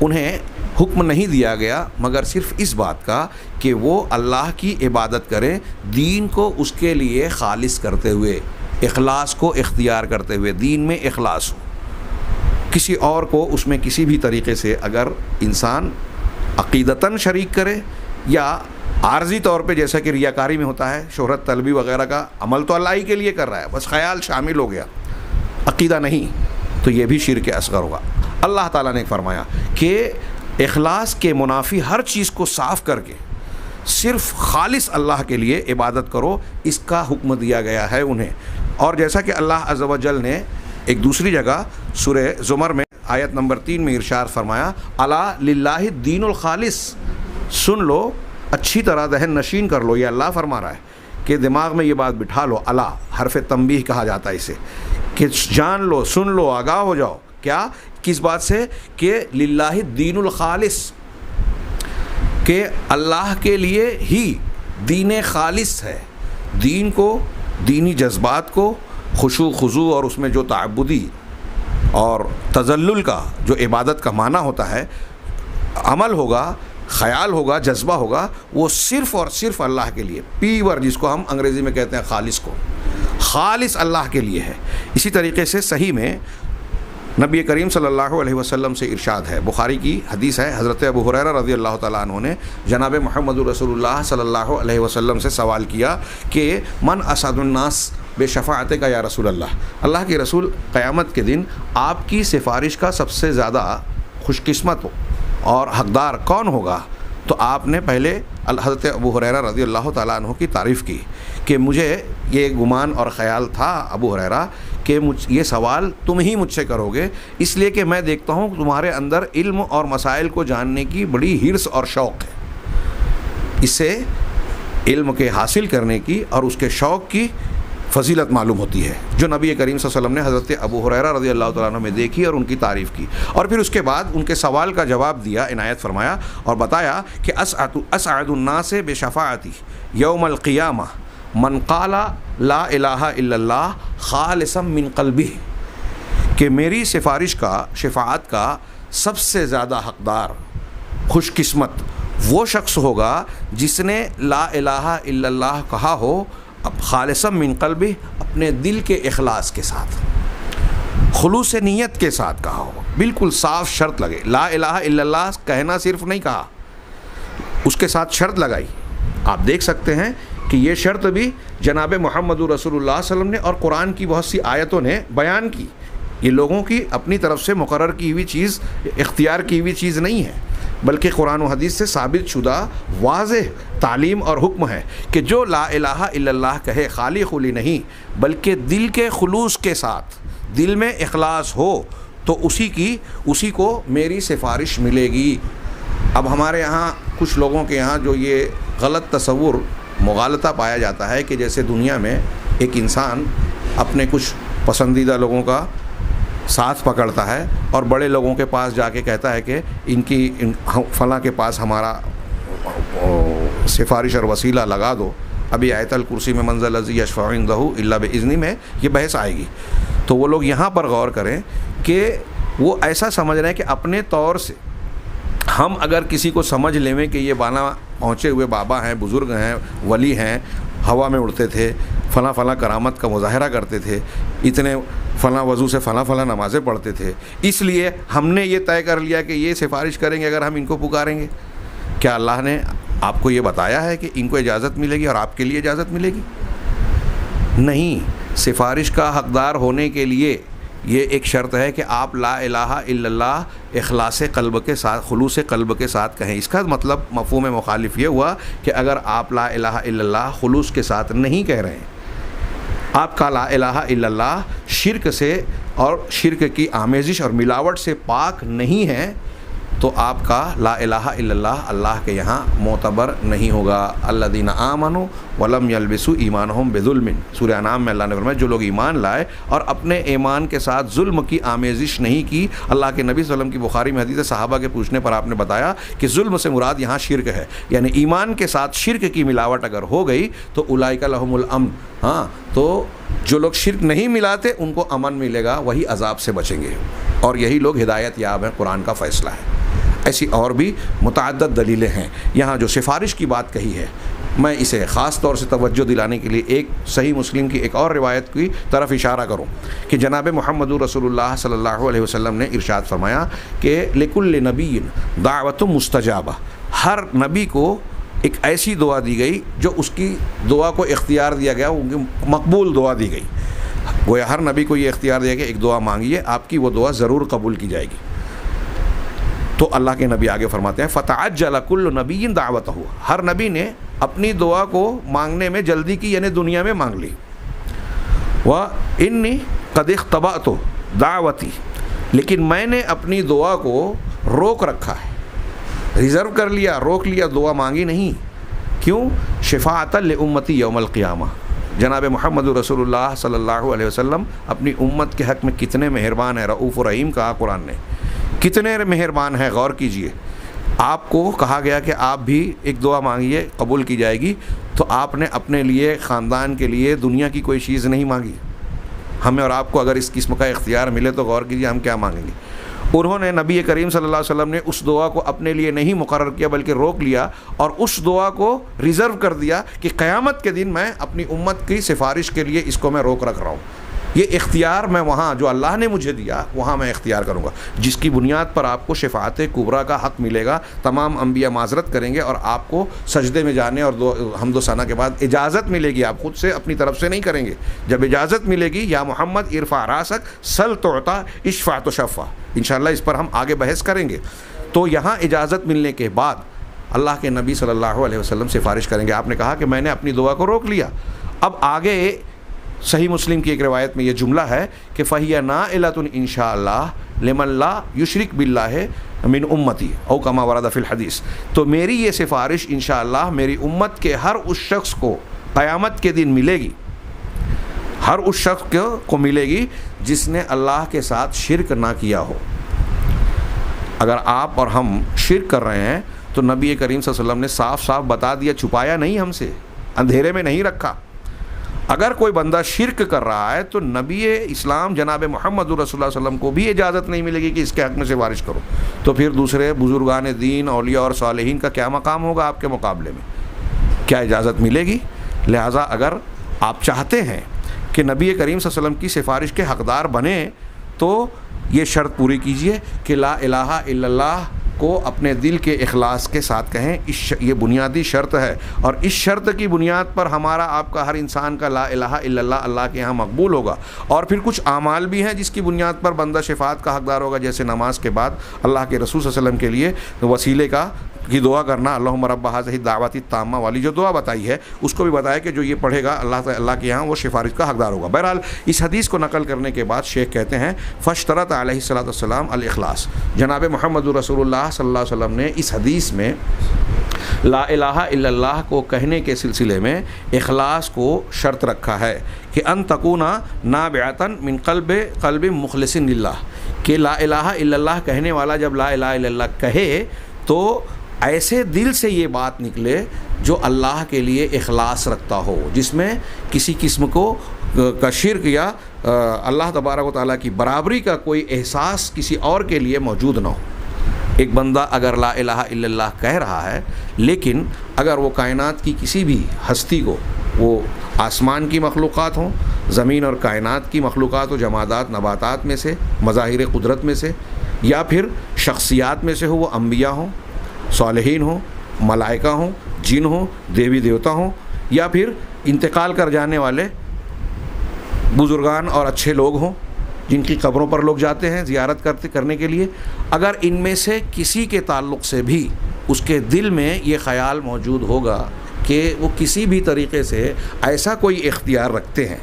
انہیں حکم نہیں دیا گیا مگر صرف اس بات کا کہ وہ اللہ کی عبادت کریں، دین کو اس کے لیے خالص کرتے ہوئے، اخلاص کو اختیار کرتے ہوئے، دین میں اخلاص ہو۔ کسی اور کو اس میں کسی بھی طریقے سے اگر انسان عقیدتاً شریک کرے یا عارضی طور پہ جیسا کہ ریاکاری میں ہوتا ہے، شہرت طلبی وغیرہ کا عمل تو اللہ ہی کے لیے کر رہا ہے، بس خیال شامل ہو گیا، عقیدہ نہیں، تو یہ بھی شرک اصغر ہوگا۔ اللہ تعالیٰ نے فرمایا کہ اخلاص کے منافی ہر چیز کو صاف کر کے صرف خالص اللہ کے لیے عبادت کرو، اس کا حکم دیا گیا ہے انہیں۔ اور جیسا کہ اللہ عز و جل نے ایک دوسری جگہ سورہ زمر میں آیت نمبر 3 میں ارشاد فرمایا الا للہ الدین الخالص، سن لو، اچھی طرح ذہن نشین کر لو، یہ اللہ فرما رہا ہے کہ دماغ میں یہ بات بٹھا لو، الا حرف تنبیہ کہا جاتا ہے اسے، کہ جان لو، سن لو، آگاہ ہو جاؤ، کیا، کس بات سے، کہ للہ الدین الخالص، کہ اللہ کے لیے ہی دین خالص ہے، دین کو، دینی جذبات کو، خشوع خضوع اور اس میں جو تعبدی اور تذلل کا جو عبادت کا معنی ہوتا ہے، عمل ہوگا، خیال ہوگا، جذبہ ہوگا، وہ صرف اور صرف اللہ کے لیے، پیور، جس کو ہم انگریزی میں کہتے ہیں خالص کو، خالص اللہ کے لیے ہے۔ اسی طریقے سے صحیح میں نبی کریم صلی اللہ علیہ وسلم سے ارشاد ہے، بخاری کی حدیث ہے، حضرت ابو ہریرہ رضی اللہ تعالیٰ عنہ نے جناب محمد رسول اللہ صلی اللہ علیہ وسلم سے سوال کیا کہ من اسعد الناس بے شفاعت کا یا رسول اللہ، اللہ کے رسول قیامت کے دن آپ کی سفارش کا سب سے زیادہ خوش قسمت اور حقدار کون ہوگا؟ تو آپ نے پہلے حضرت ابو ہریرہ رضی اللہ تعالیٰ عنہ کی تعریف کی کہ مجھے یہ گمان اور خیال تھا ابو ہریرہ کہ یہ سوال تم ہی مجھ سے کرو گے، اس لیے کہ میں دیکھتا ہوں تمہارے اندر علم اور مسائل کو جاننے کی بڑی حرص اور شوق ہے، اس سے علم کے حاصل کرنے کی اور اس کے شوق کی فضیلت معلوم ہوتی ہے، جو نبی کریم صلی اللہ علیہ وسلم نے حضرت ابو ہریرہ رضی اللہ تعالیٰ عنہ میں دیکھی اور ان کی تعریف کی، اور پھر اس کے بعد ان کے سوال کا جواب دیا، عنایت فرمایا اور بتایا کہ اسعد الناس بشفاعتی یوم القیامہ من قال لا الہ الا اللہ خالصا من قلبہ، کہ میری سفارش کا، شفاعت کا سب سے زیادہ حقدار، خوش قسمت وہ شخص ہوگا جس نے لا الہ الا اللہ کہا ہو اب خالصا من قلبہ، اپنے دل کے اخلاص کے ساتھ، خلوص نیت کے ساتھ کہا ہو، بالکل صاف شرط لگے. لا الہ الا اللہ کہنا صرف نہیں کہا، اس کے ساتھ شرط لگائی. آپ دیکھ سکتے ہیں کہ یہ شرط بھی جناب محمد رسول اللہ صلی اللہ علیہ وسلم نے اور قرآن کی بہت سی آیتوں نے بیان کی. یہ لوگوں کی اپنی طرف سے مقرر کی ہوئی چیز، اختیار کی ہوئی چیز نہیں ہے، بلکہ قرآن و حدیث سے ثابت شدہ واضح تعلیم اور حکم ہے کہ جو لا الہ الا اللہ کہے خالی خلی نہیں بلکہ دل کے خلوص کے ساتھ، دل میں اخلاص ہو تو اسی کو میری سفارش ملے گی. اب ہمارے یہاں کچھ لوگوں کے یہاں جو یہ غلط تصور، مغالطہ پایا جاتا ہے کہ جیسے دنیا میں ایک انسان اپنے کچھ پسندیدہ لوگوں کا ساتھ پکڑتا ہے اور بڑے لوگوں کے پاس جا کے کہتا ہے کہ فلاں کے پاس ہمارا سفارش اور وسیلہ لگا دو. ابھی آیت الکرسی میں من ذا الذی یشفع عندہ الا بإذنہ میں یہ بحث آئے گی. تو وہ لوگ یہاں پر غور کریں کہ وہ ایسا سمجھ رہے ہیں کہ اپنے طور سے ہم اگر کسی کو سمجھ لیں کہ یہ بالا پہنچے ہوئے بابا ہیں، بزرگ ہیں، ولی ہیں، ہوا میں اڑتے تھے، فلاں فلاں کرامت کا مظاہرہ کرتے تھے، اتنے فلاں وضو سے فلاں فلاں نمازیں پڑھتے تھے، اس لیے ہم نے یہ طے کر لیا کہ یہ سفارش کریں گے اگر ہم ان کو پکاریں گے. کیا اللہ نے آپ کو یہ بتایا ہے کہ ان کو اجازت ملے گی اور آپ کے لیے اجازت ملے گی؟ نہیں. سفارش کا حقدار ہونے کے لیے یہ ایک شرط ہے کہ آپ لا الہ الا اللہ اخلاص قلب کے ساتھ، خلوص قلب کے ساتھ کہیں. اس کا مطلب مفہوم مخالف یہ ہوا کہ اگر آپ لا الہ الا اللہ خلوص کے ساتھ نہیں کہہ رہے ہیں، آپ کا لا الہ الا اللہ شرک سے اور شرک کی آمیزش اور ملاوٹ سے پاک نہیں ہے، تو آپ کا لا الہ الا اللہ اللہ کے یہاں معتبر نہیں ہوگا. الذین آمنوا ولم یلبسوا ایمانہم بظلم، سورہ انعام میں اللہ نے فرمایا جو لوگ ایمان لائے اور اپنے ایمان کے ساتھ ظلم کی آمیزش نہیں کی. اللہ کے نبی صلی اللہ علیہ وسلم کی بخاری میں حدیث ہے، صحابہ کے پوچھنے پر آپ نے بتایا کہ ظلم سے مراد یہاں شرک ہے، یعنی ایمان کے ساتھ شرک کی ملاوٹ اگر ہو گئی تو اولئک لہم الامن. ہاں، تو جو لوگ شرک نہیں ملاتے ان کو امن ملے گا، وہی عذاب سے بچیں گے، اور یہی لوگ ہدایت یاب ہیں. قرآن کا فیصلہ ہے. ایسی اور بھی متعدد دلیلیں ہیں. یہاں جو سفارش کی بات کہی ہے، میں اسے خاص طور سے توجہ دلانے کے لیے ایک صحیح مسلم کی ایک اور روایت کی طرف اشارہ کروں کہ جناب محمد رسول اللہ صلی اللہ علیہ وسلم نے ارشاد فرمایا کہ لکل نبی دعوت مستجابہ، ہر نبی کو ایک ایسی دعا دی گئی جو اس کی دعا کو اختیار دیا گیا، ان کی مقبول دعا دی گئی. گویا ہر نبی کو یہ اختیار دیا گیا ایک دعا مانگیے، آپ کی وہ دعا ضرور قبول کی جائے گی. تو اللہ کے نبی آگے فرماتے ہیں فتعجل کل نبی دعوتہ، ہر نبی نے اپنی دعا کو مانگنے میں جلدی کی، یعنی دنیا میں مانگ لی. وانی قد اختبأت دعوتی، لیکن میں نے اپنی دعا کو روک رکھا ہے، ریزرو کر لیا، روک لیا، دعا مانگی نہیں. کیوں؟ شفاعۃ لامتی یوم القیامہ. جناب محمد رسول اللہ صلی اللہ علیہ وسلم اپنی امت کے حق میں کتنے مہربان ہیں، رؤوف و رحیم کہا قرآن نے، کتنے مہربان ہیں. غور کیجئے، آپ کو کہا گیا کہ آپ بھی ایک دعا مانگیے قبول کی جائے گی، تو آپ نے اپنے لیے، خاندان کے لیے دنیا کی کوئی چیز نہیں مانگی. ہمیں اور آپ کو اگر اس قسم کا اختیار ملے تو غور کیجئے ہم کیا مانگیں گے. انہوں نے، نبی کریم صلی اللہ علیہ وسلم نے اس دعا کو اپنے لیے نہیں مقرر کیا بلکہ روک لیا، اور اس دعا کو ریزرو کر دیا کہ قیامت کے دن میں اپنی امت کی سفارش کے لیے اس کو میں روک رکھ رہا ہوں. یہ اختیار میں وہاں جو اللہ نے مجھے دیا وہاں میں اختیار کروں گا، جس کی بنیاد پر آپ کو شفاعت کبریٰ کا حق ملے گا. تمام انبیاء معذرت کریں گے اور آپ کو سجدے میں جانے اور حمد و ثنا کے بعد اجازت ملے گی. آپ خود سے اپنی طرف سے نہیں کریں گے. جب اجازت ملے گی، یا محمد ارفع راسک سل تعطیٰ اشفع تشفع، انشاءاللہ اس پر ہم آگے بحث کریں گے. تو یہاں اجازت ملنے کے بعد اللہ کے نبی صلی اللہ علیہ وسلم سفارش کریں گے. آپ نے کہا کہ میں نے اپنی دعا کو روک لیا. اب آگے صحیح مسلم کی ایک روایت میں یہ جملہ ہے کہ فَهِيَ نَائِلَةٌ إِن شَاءَ اللَّهُ لِمَن لَا يُشْرِكْ بِاللَّهِ مِنْ أُمَّتِي او كما ورد فی الحدیث. تو میری یہ سفارش انشاءاللہ میری امت کے ہر اس شخص کو قیامت کے دن ملے گی، ہر اس شخص کو ملے گی جس نے اللہ کے ساتھ شرک نہ کیا ہو. اگر آپ اور ہم شرک کر رہے ہیں تو نبی کریم صلی اللہ علیہ وسلم نے صاف صاف بتا دیا، چھپایا نہیں، ہم سے اندھیرے میں نہیں رکھا. اگر کوئی بندہ شرک کر رہا ہے تو نبی اسلام جناب محمد رسول اللہ صلی اللہ علیہ وسلم کو بھی اجازت نہیں ملے گی کہ اس کے حق میں سفارش کرو. تو پھر دوسرے بزرگان دین، اولیاء اور صالحین کا کیا مقام ہوگا آپ کے مقابلے میں؟ کیا اجازت ملے گی؟ لہٰذا اگر آپ چاہتے ہیں کہ نبی کریم صلی اللہ علیہ وسلم کی سفارش کے حقدار بنیں تو یہ شرط پوری کیجئے کہ لا الہ الا اللہ کو اپنے دل کے اخلاص کے ساتھ کہیں. یہ بنیادی شرط ہے، اور اس شرط کی بنیاد پر ہمارا آپ کا ہر انسان کا لا الہ الا اللہ اللہ کے ہاں مقبول ہوگا. اور پھر کچھ اعمال بھی ہیں جس کی بنیاد پر بندہ شفاعت کا حقدار ہوگا، جیسے نماز کے بعد اللہ کے رسول صلی اللہ علیہ وسلم کے لیے وسیلے کی دعا کرنا، اللہم رب ھذہ الدعوۃ التامہ والی جو دعا بتائی ہے، اس کو بھی بتایا کہ جو یہ پڑھے گا اللہ کے یہاں وہ سفارش کا حقدار ہوگا. بہرحال اس حدیث کو نقل کرنے کے بعد شیخ کہتے ہیں فاشترط علیہ الصلوۃ والسلام الاخلاص. جناب محمد رسول اللہ صلی اللہ علیہ وسلم نے اس حدیث میں لا الہ الا اللہ کو کہنے کے سلسلے میں اخلاص کو شرط رکھا ہے کہ ان تکون نابعۃ من قلب مخلص للہ، کہ لا الہ الا اللہ کہنے والا جب لا الہ الا اللہ کہے تو ایسے دل سے یہ بات نکلے جو اللہ کے لیے اخلاص رکھتا ہو، جس میں کسی قسم کا شرک یا اللہ تبارک و تعالیٰ کی برابری کا کوئی احساس کسی اور کے لیے موجود نہ ہو. ایک بندہ اگر لا الہ الا اللہ کہہ رہا ہے، لیکن اگر وہ کائنات کی کسی بھی ہستی کو، وہ آسمان کی مخلوقات ہوں، زمین اور کائنات کی مخلوقات ہو، جمادات نباتات میں سے، مظاہر قدرت میں سے، یا پھر شخصیات میں سے ہو، وہ انبیاء ہوں، صالحین ہوں، ملائکہ ہوں، جن ہوں، دیوی دیوتا ہوں، یا پھر انتقال کر جانے والے بزرگان اور اچھے لوگ ہوں جن کی قبروں پر لوگ جاتے ہیں زیارت کرنے کے لیے، اگر ان میں سے کسی کے تعلق سے بھی اس کے دل میں یہ خیال موجود ہوگا کہ وہ کسی بھی طریقے سے ایسا کوئی اختیار رکھتے ہیں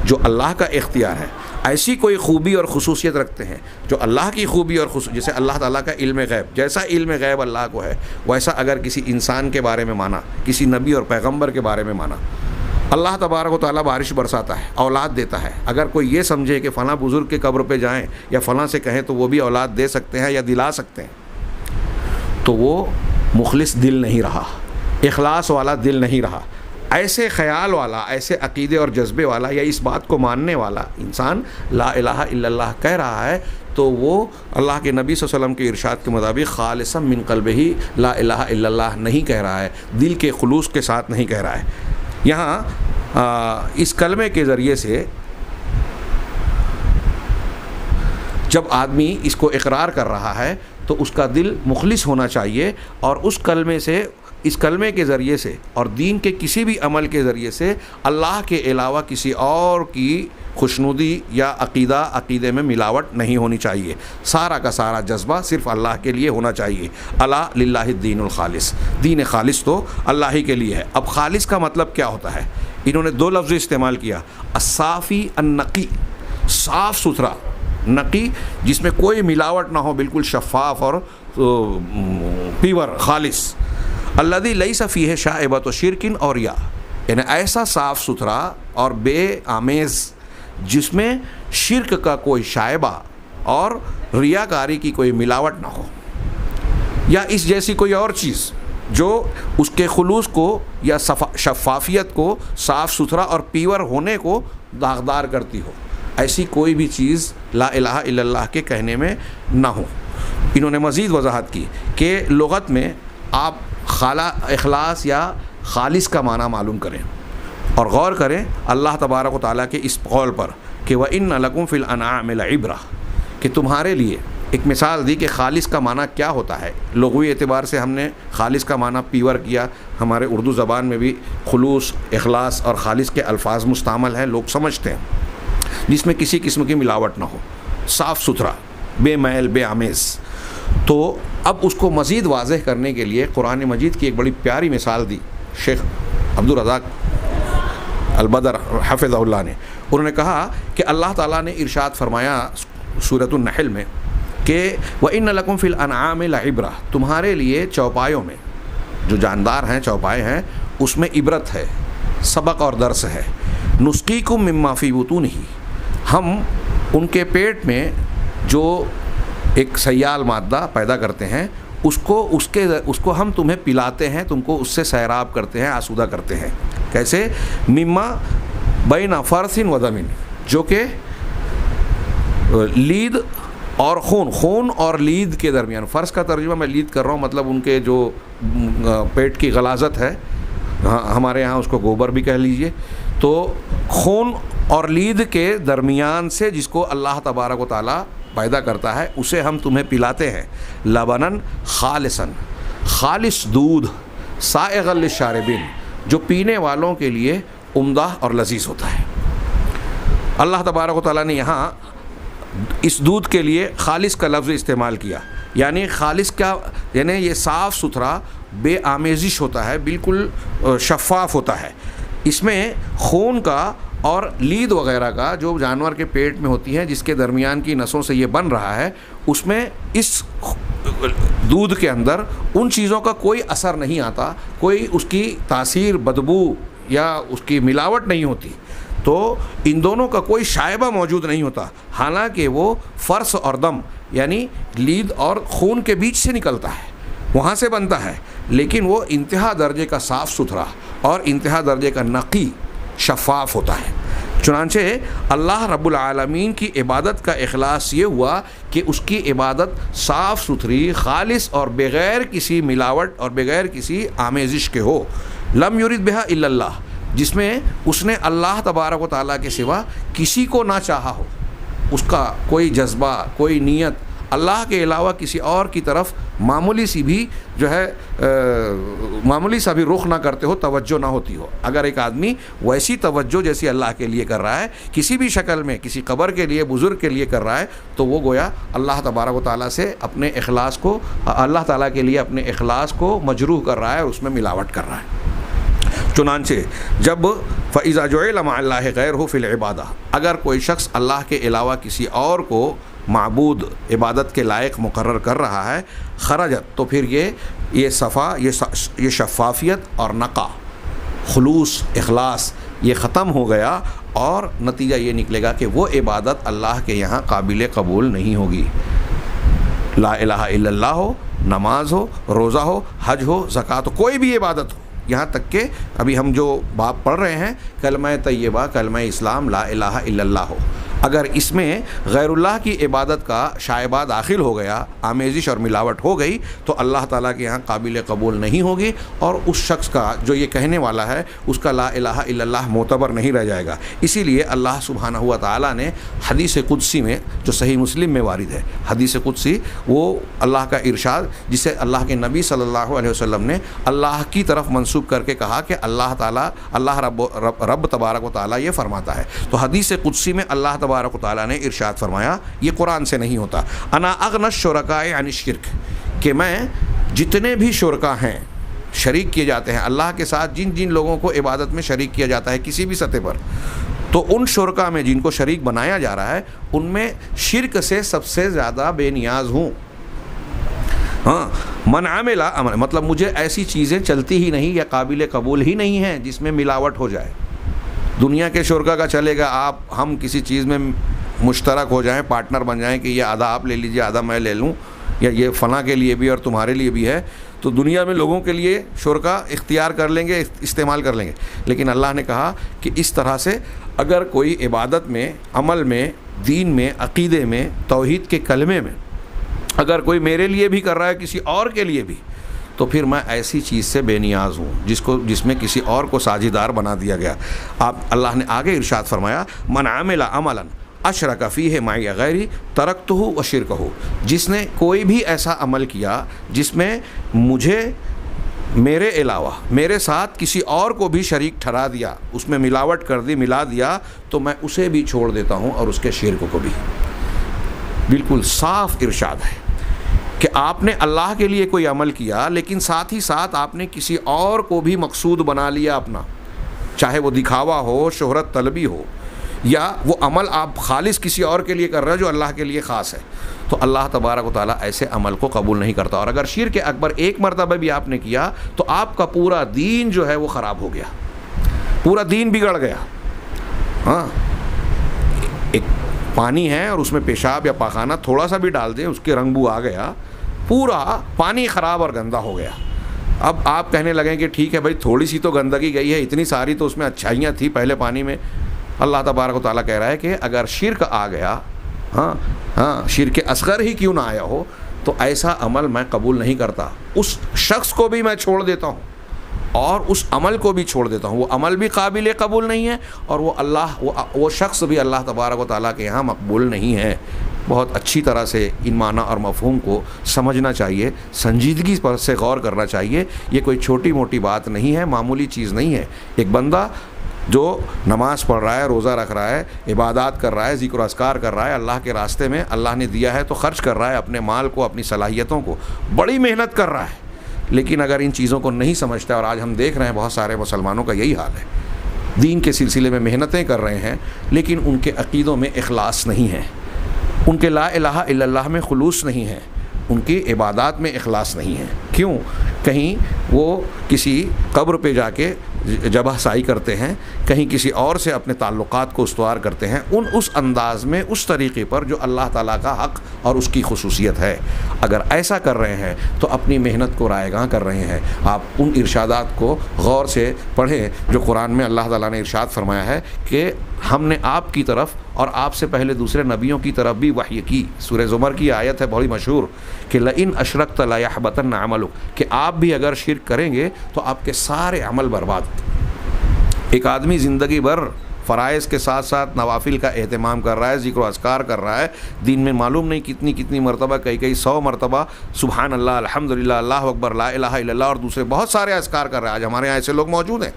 جو اللہ کا اختیار ہے، ایسی کوئی خوبی اور خصوصیت رکھتے ہیں جو اللہ کی خوبی اور جیسے اللہ تعالیٰ کا علم غیب، جیسا علم غیب اللہ کو ہے ویسا اگر کسی انسان کے بارے میں مانا، کسی نبی اور پیغمبر کے بارے میں مانا. اللہ تبارک و تعالیٰ بارش برساتا ہے، اولاد دیتا ہے. اگر کوئی یہ سمجھے کہ فلاں بزرگ کے قبر پہ جائیں یا فلاں سے کہیں تو وہ بھی اولاد دے سکتے ہیں یا دلا سکتے ہیں، تو وہ مخلص دل نہیں رہا، اخلاص والا دل نہیں رہا. ایسے خیال والا، ایسے عقیدے اور جذبے والا یا اس بات کو ماننے والا انسان لا الہ الا اللہ کہہ رہا ہے تو وہ اللہ کے نبی صلی اللہ علیہ وسلم کے ارشاد کے مطابق خالصا من قلبہ لا الہ الا اللہ نہیں کہہ رہا ہے، دل کے خلوص کے ساتھ نہیں کہہ رہا ہے. یہاں اس کلمے کے ذریعے سے جب آدمی اس کو اقرار کر رہا ہے تو اس کا دل مخلص ہونا چاہیے، اور اس کلمے کے ذریعے سے اور دین کے کسی بھی عمل کے ذریعے سے اللہ کے علاوہ کسی اور کی خوشنودی یا عقیدے میں ملاوٹ نہیں ہونی چاہیے. سارا کا سارا جذبہ صرف اللہ کے لیے ہونا چاہیے. الا للہ الدین الخالص، دین خالص تو اللہ ہی کے لیے ہے. اب خالص کا مطلب کیا ہوتا ہے؟ انہوں نے دو لفظ استعمال کیا، الصافی النقی، صاف ستھرا، نقی جس میں کوئی ملاوٹ نہ ہو، بالکل شفاف اور پیور خالص. الذی لیس فیہ شائبۃ شرک اور ریا، یعنی ایسا صاف ستھرا اور بے آمیز جس میں شرک کا کوئی شائبہ اور ریاکاری کی کوئی ملاوٹ نہ ہو، یا اس جیسی کوئی اور چیز جو اس کے خلوص کو یا شفافیت کو، صاف ستھرا اور پیور ہونے کو داغدار کرتی ہو. ایسی کوئی بھی چیز لا الہ الا اللہ کے کہنے میں نہ ہو. انہوں نے مزید وضاحت کی کہ لغت میں آپ اخلاص یا خالص کا معنی معلوم کریں اور غور کریں اللہ تبارک و تعالیٰ کے اس قول پر کہ وَإِنَّ لَكُمْ فِي الْأَنْعَامِ لَعِبْرَةً، کہ تمہارے لیے ایک مثال دی کہ خالص کا معنی کیا ہوتا ہے. لغوی اعتبار سے ہم نے خالص کا معنی پیور کیا. ہمارے اردو زبان میں بھی خلوص، اخلاص اور خالص کے الفاظ مستعمل ہیں، لوگ سمجھتے ہیں، جس میں کسی قسم کی ملاوٹ نہ ہو، صاف ستھرا، بے میل، بے آمیز. تو اب اس کو مزید واضح کرنے کے لیے قرآن مجید کی ایک بڑی پیاری مثال دی شیخ عبدالرزاق البدر حفظہ اللہ نے. انہوں نے کہا کہ اللہ تعالیٰ نے ارشاد فرمایا سورۃ النحل میں کہ وَإِنَّ لَكُمْ فِي الْأَنْعَامِ لَعِبْرَةً، تمہارے لیے چوپایوں میں، جو جاندار ہیں چوپائے ہیں، اس میں عبرت ہے، سبق اور درس ہے. نُسْقِيكُم مِّمَّا فِي بُطُونِهِ، ہم ان کے پیٹ میں جو ایک سیال مادہ پیدا کرتے ہیں اس کو ہم تمہیں پلاتے ہیں، تم کو اس سے سیراب کرتے ہیں، آسودہ کرتے ہیں. کیسے؟ مما بین فرث و دم، جو کہ لید اور خون اور لید کے درمیان. فرث کا ترجمہ میں لید کر رہا ہوں، مطلب ان کے جو پیٹ کی غلاظت ہے، ہمارے ہاں اس کو گوبر بھی کہہ لیجئے. تو خون اور لید کے درمیان سے جس کو اللہ تبارک و تعالیٰ پیدا کرتا ہے اسے ہم تمہیں پلاتے ہیں لبنن خالصاً، خالص دودھ، سائغ للشاربین، جو پینے والوں کے لیے عمدہ اور لذیذ ہوتا ہے۔ اللہ تبارک و تعالیٰ نے یہاں اس دودھ کے لیے خالص کا لفظ استعمال کیا، یعنی خالص کا یعنی یہ صاف ستھرا بے آمیزش ہوتا ہے، بالکل شفاف ہوتا ہے۔ اس میں خون کا اور لید وغیرہ کا جو جانور کے پیٹ میں ہوتی ہیں، جس کے درمیان کی نسوں سے یہ بن رہا ہے، اس میں اس دودھ کے اندر ان چیزوں کا کوئی اثر نہیں آتا، کوئی اس کی تاثیر، بدبو یا اس کی ملاوٹ نہیں ہوتی، تو ان دونوں کا کوئی شائبہ موجود نہیں ہوتا، حالانکہ وہ فرث اور دم یعنی لید اور خون کے بیچ سے نکلتا ہے، وہاں سے بنتا ہے، لیکن وہ انتہا درجے کا صاف ستھرا اور انتہا درجے کا نقی شفاف ہوتا ہے۔ چنانچہ اللہ رب العالمین کی عبادت کا اخلاص یہ ہوا کہ اس کی عبادت صاف ستھری، خالص اور بغیر کسی ملاوٹ اور بغیر کسی آمیزش کے ہو، لم یرد بہا الا اللہ، جس میں اس نے اللہ تبارک و تعالیٰ کے سوا کسی کو نہ چاہا ہو، اس کا کوئی جذبہ، کوئی نیت اللہ کے علاوہ کسی اور کی طرف معمولی سی بھی جو ہے معمولی سا بھی رخ نہ کرتے ہو، توجہ نہ ہوتی ہو۔ اگر ایک آدمی ویسی توجہ جیسی اللہ کے لیے کر رہا ہے، کسی بھی شکل میں کسی قبر کے لیے، بزرگ کے لیے کر رہا ہے، تو وہ گویا اللہ تبارک و تعالیٰ سے اپنے اخلاص کو، اللہ تعالیٰ کے لیے اپنے اخلاص کو مجروح کر رہا ہے، اس میں ملاوٹ کر رہا ہے۔ چنانچہ جب فَإِذَا جُعِلَ مَعَ اللَّهِ غَيْرُهُ فِي الْعِبَادَةِ، اگر کوئی شخص اللہ کے علاوہ کسی اور کو معبود، عبادت کے لائق مقرر کر رہا ہے، خرجت، تو پھر یہ صفا، یہ شفافیت اور نقا، خلوص، اخلاص یہ ختم ہو گیا، اور نتیجہ یہ نکلے گا کہ وہ عبادت اللہ کے یہاں قابل قبول نہیں ہوگی۔ لا الہ الا اللہ ہو، نماز ہو، روزہ ہو، حج ہو، زکوٰۃ ہو، کوئی بھی عبادت ہو، یہاں تک کہ ابھی ہم جو باب پڑھ رہے ہیں کلمہ طیبہ، کلمہ اسلام، لا الہ الا اللہ ہو، اگر اس میں غیر اللہ کی عبادت کا شائبہ داخل ہو گیا، آمیزش اور ملاوٹ ہو گئی، تو اللہ تعالیٰ کے یہاں قابل قبول نہیں ہوگی، اور اس شخص کا جو یہ کہنے والا ہے اس کا لا الہ الا اللہ معتبر نہیں رہ جائے گا۔ اسی لیے اللہ سبحانہ و تعالیٰ نے حدیث قدسی میں، جو صحیح مسلم میں وارد ہے، حدیث قدسی وہ اللہ کا ارشاد جسے اللہ کے نبی صلی اللہ علیہ وسلم نے اللہ کی طرف منسوب کر کے کہا کہ اللہ تعالیٰ، اللہ رب تبارک و تعالیٰ یہ فرماتا ہے، تو حدیث قدسی میں اللہ تبارک و تعالیٰ نے ارشاد فرمایا، یہ قرآن سے نہیں ہوتا، انا اغنی الشرکاء عن الشرک، کہ میں جتنے بھی شرکا ہیں، شریک کیے جاتے ہیں اللہ کے ساتھ، جن جن لوگوں کو عبادت میں شریک کیا جاتا ہے کسی بھی سطح پر، تو ان شرکا میں جن کو شریک بنایا جا رہا ہے ان میں شرک سے سب سے زیادہ بے نیاز ہوں۔ ہاں، من عمل عمل، مطلب مجھے ایسی چیزیں چلتی ہی نہیں یا قابل قبول ہی نہیں ہیں جس میں ملاوٹ ہو جائے۔ دنیا کے شرکا کا چلے گا، آپ ہم کسی چیز میں مشترک ہو جائیں، پارٹنر بن جائیں کہ یہ آدھا آپ لے لیجئے، آدھا میں لے لوں، یا یہ فلاں کے لیے بھی اور تمہارے لیے بھی ہے، تو دنیا میں لوگوں کے لیے شرکا اختیار کر لیں گے، استعمال کر لیں گے، لیکن اللہ نے کہا کہ اس طرح سے اگر کوئی عبادت میں، عمل میں، دین میں، عقیدے میں، توحید کے کلمے میں اگر کوئی میرے لیے بھی کر رہا ہے، کسی اور کے لیے بھی، تو پھر میں ایسی چیز سے بے نیاز ہوں جس میں کسی اور کو ساجیدار بنا دیا گیا۔ اللہ نے آگے ارشاد فرمایا، من عمل عملا اشرک فیہ معی غیری ترکتہ وشرکہ، جس نے کوئی بھی ایسا عمل کیا جس میں مجھے، میرے علاوہ، میرے ساتھ کسی اور کو بھی شریک ٹھہرا دیا، اس میں ملاوٹ کر دی، ملا دیا، تو میں اسے بھی چھوڑ دیتا ہوں اور اس کے شرک کو بھی۔ بالکل صاف ارشاد ہے کہ آپ نے اللہ کے لیے کوئی عمل کیا، لیکن ساتھ ہی ساتھ آپ نے کسی اور کو بھی مقصود بنا لیا اپنا، چاہے وہ دکھاوا ہو، شہرت طلبی ہو، یا وہ عمل آپ خالص کسی اور کے لیے کر رہے ہو جو اللہ کے لیے خاص ہے، تو اللہ تبارک و تعالیٰ ایسے عمل کو قبول نہیں کرتا۔ اور اگر شرک اکبر ایک مرتبہ بھی آپ نے کیا تو آپ کا پورا دین جو ہے وہ خراب ہو گیا، پورا دین بگڑ گیا۔ ہاں، ایک پانی ہے اور اس میں پیشاب یا پاخانہ تھوڑا سا بھی ڈال دیں، اس کے رنگ بو آ گیا، پورا پانی خراب اور گندا ہو گیا۔ اب آپ کہنے لگیں کہ ٹھیک ہے بھائی، تھوڑی سی تو گندگی گئی ہے، اتنی ساری تو اس میں اچھائیاں تھیں پہلے پانی میں۔ اللہ تبارک و تعالیٰ کہہ رہا ہے کہ اگر شرک آ گیا، شرک اصغر ہی کیوں نہ آیا ہو، تو ایسا عمل میں قبول نہیں کرتا، اس شخص کو بھی میں چھوڑ دیتا ہوں، اور اس عمل کو بھی چھوڑ دیتا ہوں، وہ عمل بھی قابل قبول نہیں ہے اور وہ شخص بھی اللہ تبارک و تعالیٰ کے یہاں مقبول نہیں ہے۔ بہت اچھی طرح سے ان معنی اور مفہوم کو سمجھنا چاہیے، سنجیدگی پر سے غور کرنا چاہیے۔ یہ کوئی چھوٹی موٹی بات نہیں ہے، معمولی چیز نہیں ہے۔ ایک بندہ جو نماز پڑھ رہا ہے، روزہ رکھ رہا ہے، عبادات کر رہا ہے، ذکر و اذکار کر رہا ہے، اللہ کے راستے میں اللہ نے دیا ہے تو خرچ کر رہا ہے، اپنے مال کو، اپنی صلاحیتوں کو بڑی محنت کر رہا ہے، لیکن اگر ان چیزوں کو نہیں سمجھتا، اور آج ہم دیکھ رہے ہیں بہت سارے مسلمانوں کا یہی حال ہے، دین کے سلسلے میں محنتیں کر رہے ہیں لیکن ان کے عقیدوں میں اخلاص نہیں ہے، ان کے لا الہ الا اللہ میں خلوص نہیں ہے، ان کی عبادات میں اخلاص نہیں ہے۔ کیوں؟ کہیں وہ کسی قبر پہ جا کے جبہ سائی کرتے ہیں، کہیں کسی اور سے اپنے تعلقات کو استوار کرتے ہیں، اس انداز میں، اس طریقے پر جو اللہ تعالیٰ کا حق اور اس کی خصوصیت ہے۔ اگر ایسا کر رہے ہیں تو اپنی محنت کو رائے گاں کر رہے ہیں۔ آپ ان ارشادات کو غور سے پڑھیں جو قرآن میں اللہ تعالیٰ نے ارشاد فرمایا ہے کہ ہم نے آپ کی طرف اور آپ سے پہلے دوسرے نبیوں کی طرف بھی وحی کی۔ سورہ زمر کی آیت ہے بڑی مشہور کہ لئن اشرکت لیحبطن عملک، کہ آپ بھی اگر شرک کریں گے تو آپ کے سارے عمل برباد۔ ایک آدمی زندگی بھر فرائض کے ساتھ ساتھ نوافل کا اہتمام کر رہا ہے، ذکر و اذکار کر رہا ہے، دین میں معلوم نہیں کتنی مرتبہ، کئی 100 مرتبہ سبحان اللہ، الحمدللہ، اللہ اکبر، لا الہ الا اللہ اور دوسرے بہت سارے اذکار کر رہا ہے۔ آج ہمارے یہاں ایسے لوگ موجود ہیں،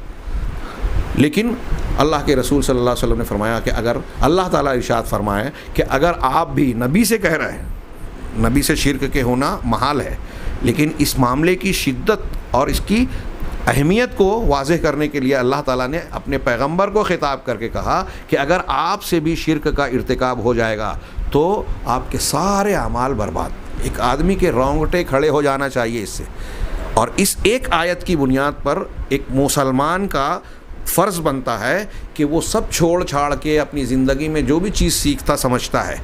لیکن اللہ کے رسول صلی اللہ علیہ وسلم نے فرمایا کہ اگر اللہ تعالیٰ ارشاد فرمائے کہ اگر آپ بھی نبی سے کہہ رہے ہیں، نبی سے شرک کے ہونا محال ہے، لیکن اس معاملے کی شدت اور اس کی اہمیت کو واضح کرنے کے لیے اللہ تعالیٰ نے اپنے پیغمبر کو خطاب کر کے کہا کہ اگر آپ سے بھی شرک کا ارتکاب ہو جائے گا تو آپ کے سارے اعمال برباد۔ ایک آدمی کے رونگٹے کھڑے ہو جانا چاہیے اس سے، اور اس ایک آیت کی بنیاد پر ایک مسلمان کا فرض بنتا ہے کہ وہ سب چھوڑ چھاڑ کے اپنی زندگی میں جو بھی چیز سیکھتا سمجھتا ہے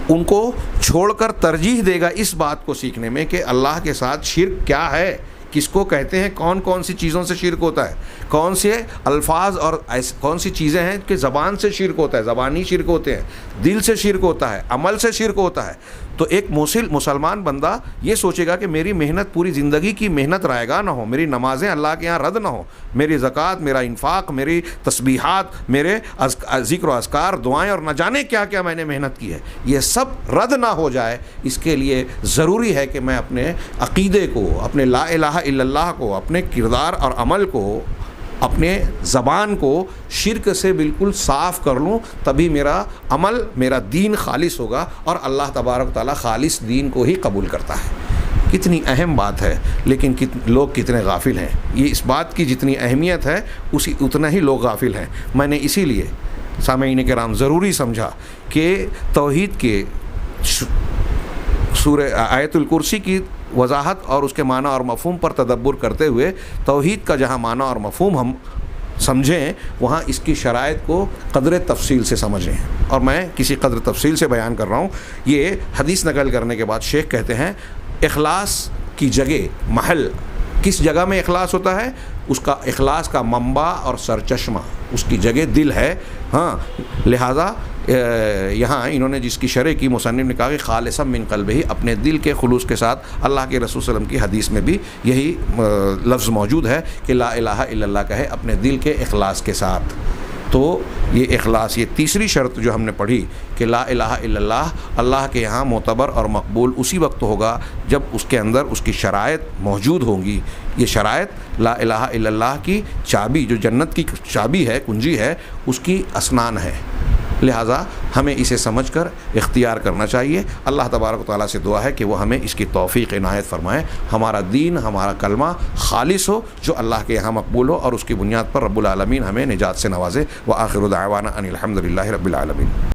ان کو چھوڑ کر ترجیح دے گا اس بات کو سیکھنے میں کہ اللہ کے ساتھ شرک کیا ہے، کس کو کہتے ہیں، کون سی چیزوں سے شرک ہوتا ہے، کون سے الفاظ اور کون سی چیزیں ہیں کہ زبان سے شرک ہوتا ہے، زبانی شرک ہوتے ہیں، دل سے شرک ہوتا ہے، عمل سے شرک ہوتا ہے۔ تو ایک مسلمان بندہ یہ سوچے گا کہ میری محنت پوری زندگی کی محنت رائے گاں نہ ہو، میری نمازیں اللہ کے یہاں رد نہ ہو، میری زکوٰۃ، میرا انفاق، میری تسبیحات، میرے ذکر و اذکار، دعائیں اور نہ جانے کیا کیا میں نے محنت کی ہے، یہ سب رد نہ ہو جائے۔ اس کے لیے ضروری ہے کہ میں اپنے عقیدے کو، اپنے لا الہ الا اللہ کو، اپنے کردار اور عمل کو، اپنے زبان کو شرک سے بالکل صاف کر لوں، تبھی میرا عمل، میرا دین خالص ہوگا اور اللہ تبارک تعالیٰ خالص دین کو ہی قبول کرتا ہے۔ کتنی اہم بات ہے، لیکن لوگ کتنے غافل ہیں۔ یہ اس بات کی جتنی اہمیت ہے اتنا ہی لوگ غافل ہیں۔ میں نے اسی لیے سامعین کرام ضروری سمجھا کہ توحید کے سورہ آیت الکرسی کی وضاحت اور اس کے معنی اور مفہوم پر تدبر کرتے ہوئے توحید کا جہاں معنی اور مفہوم ہم سمجھیں، وہاں اس کی شرائط کو قدر تفصیل سے سمجھیں، اور میں کسی قدر تفصیل سے بیان کر رہا ہوں۔ یہ حدیث نقل کرنے کے بعد شیخ کہتے ہیں اخلاص کی جگہ، محل، کس جگہ میں اخلاص ہوتا ہے؟ اس کا اخلاص کا منبع اور سرچشمہ، اس کی جگہ دل ہے۔ ہاں، لہذا یہاں انہوں نے جس کی شرح کی، مصنف نے کہا کہ خالصا من قلبہ، اپنے دل کے خلوص کے ساتھ۔ اللہ کے رسول صلی اللہ علیہ وسلم کی حدیث میں بھی یہی لفظ موجود ہے کہ لا الہ الا اللہ کہے اپنے دل کے اخلاص کے ساتھ۔ تو یہ اخلاص، یہ تیسری شرط جو ہم نے پڑھی کہ لا الہ الا اللہ اللہ کے یہاں معتبر اور مقبول اسی وقت ہوگا جب اس کے اندر اس کی شرائط موجود ہوں گی۔ یہ شرائط لا الہ الا اللہ کی چابی، جو جنت کی چابی ہے، کنجی ہے، اس کی اسنان ہے۔ لہٰذا ہمیں اسے سمجھ کر اختیار کرنا چاہیے۔ اللہ تبارک و تعالیٰ سے دعا ہے کہ وہ ہمیں اس کی توفیق عنایت فرمائے، ہمارا دین، ہمارا کلمہ خالص ہو، جو اللہ کے یہاں مقبول ہو، اور اس کی بنیاد پر رب العالمین ہمیں نجات سے نوازے۔ وآخر دعوانا ان الحمد للہ رب العالمین۔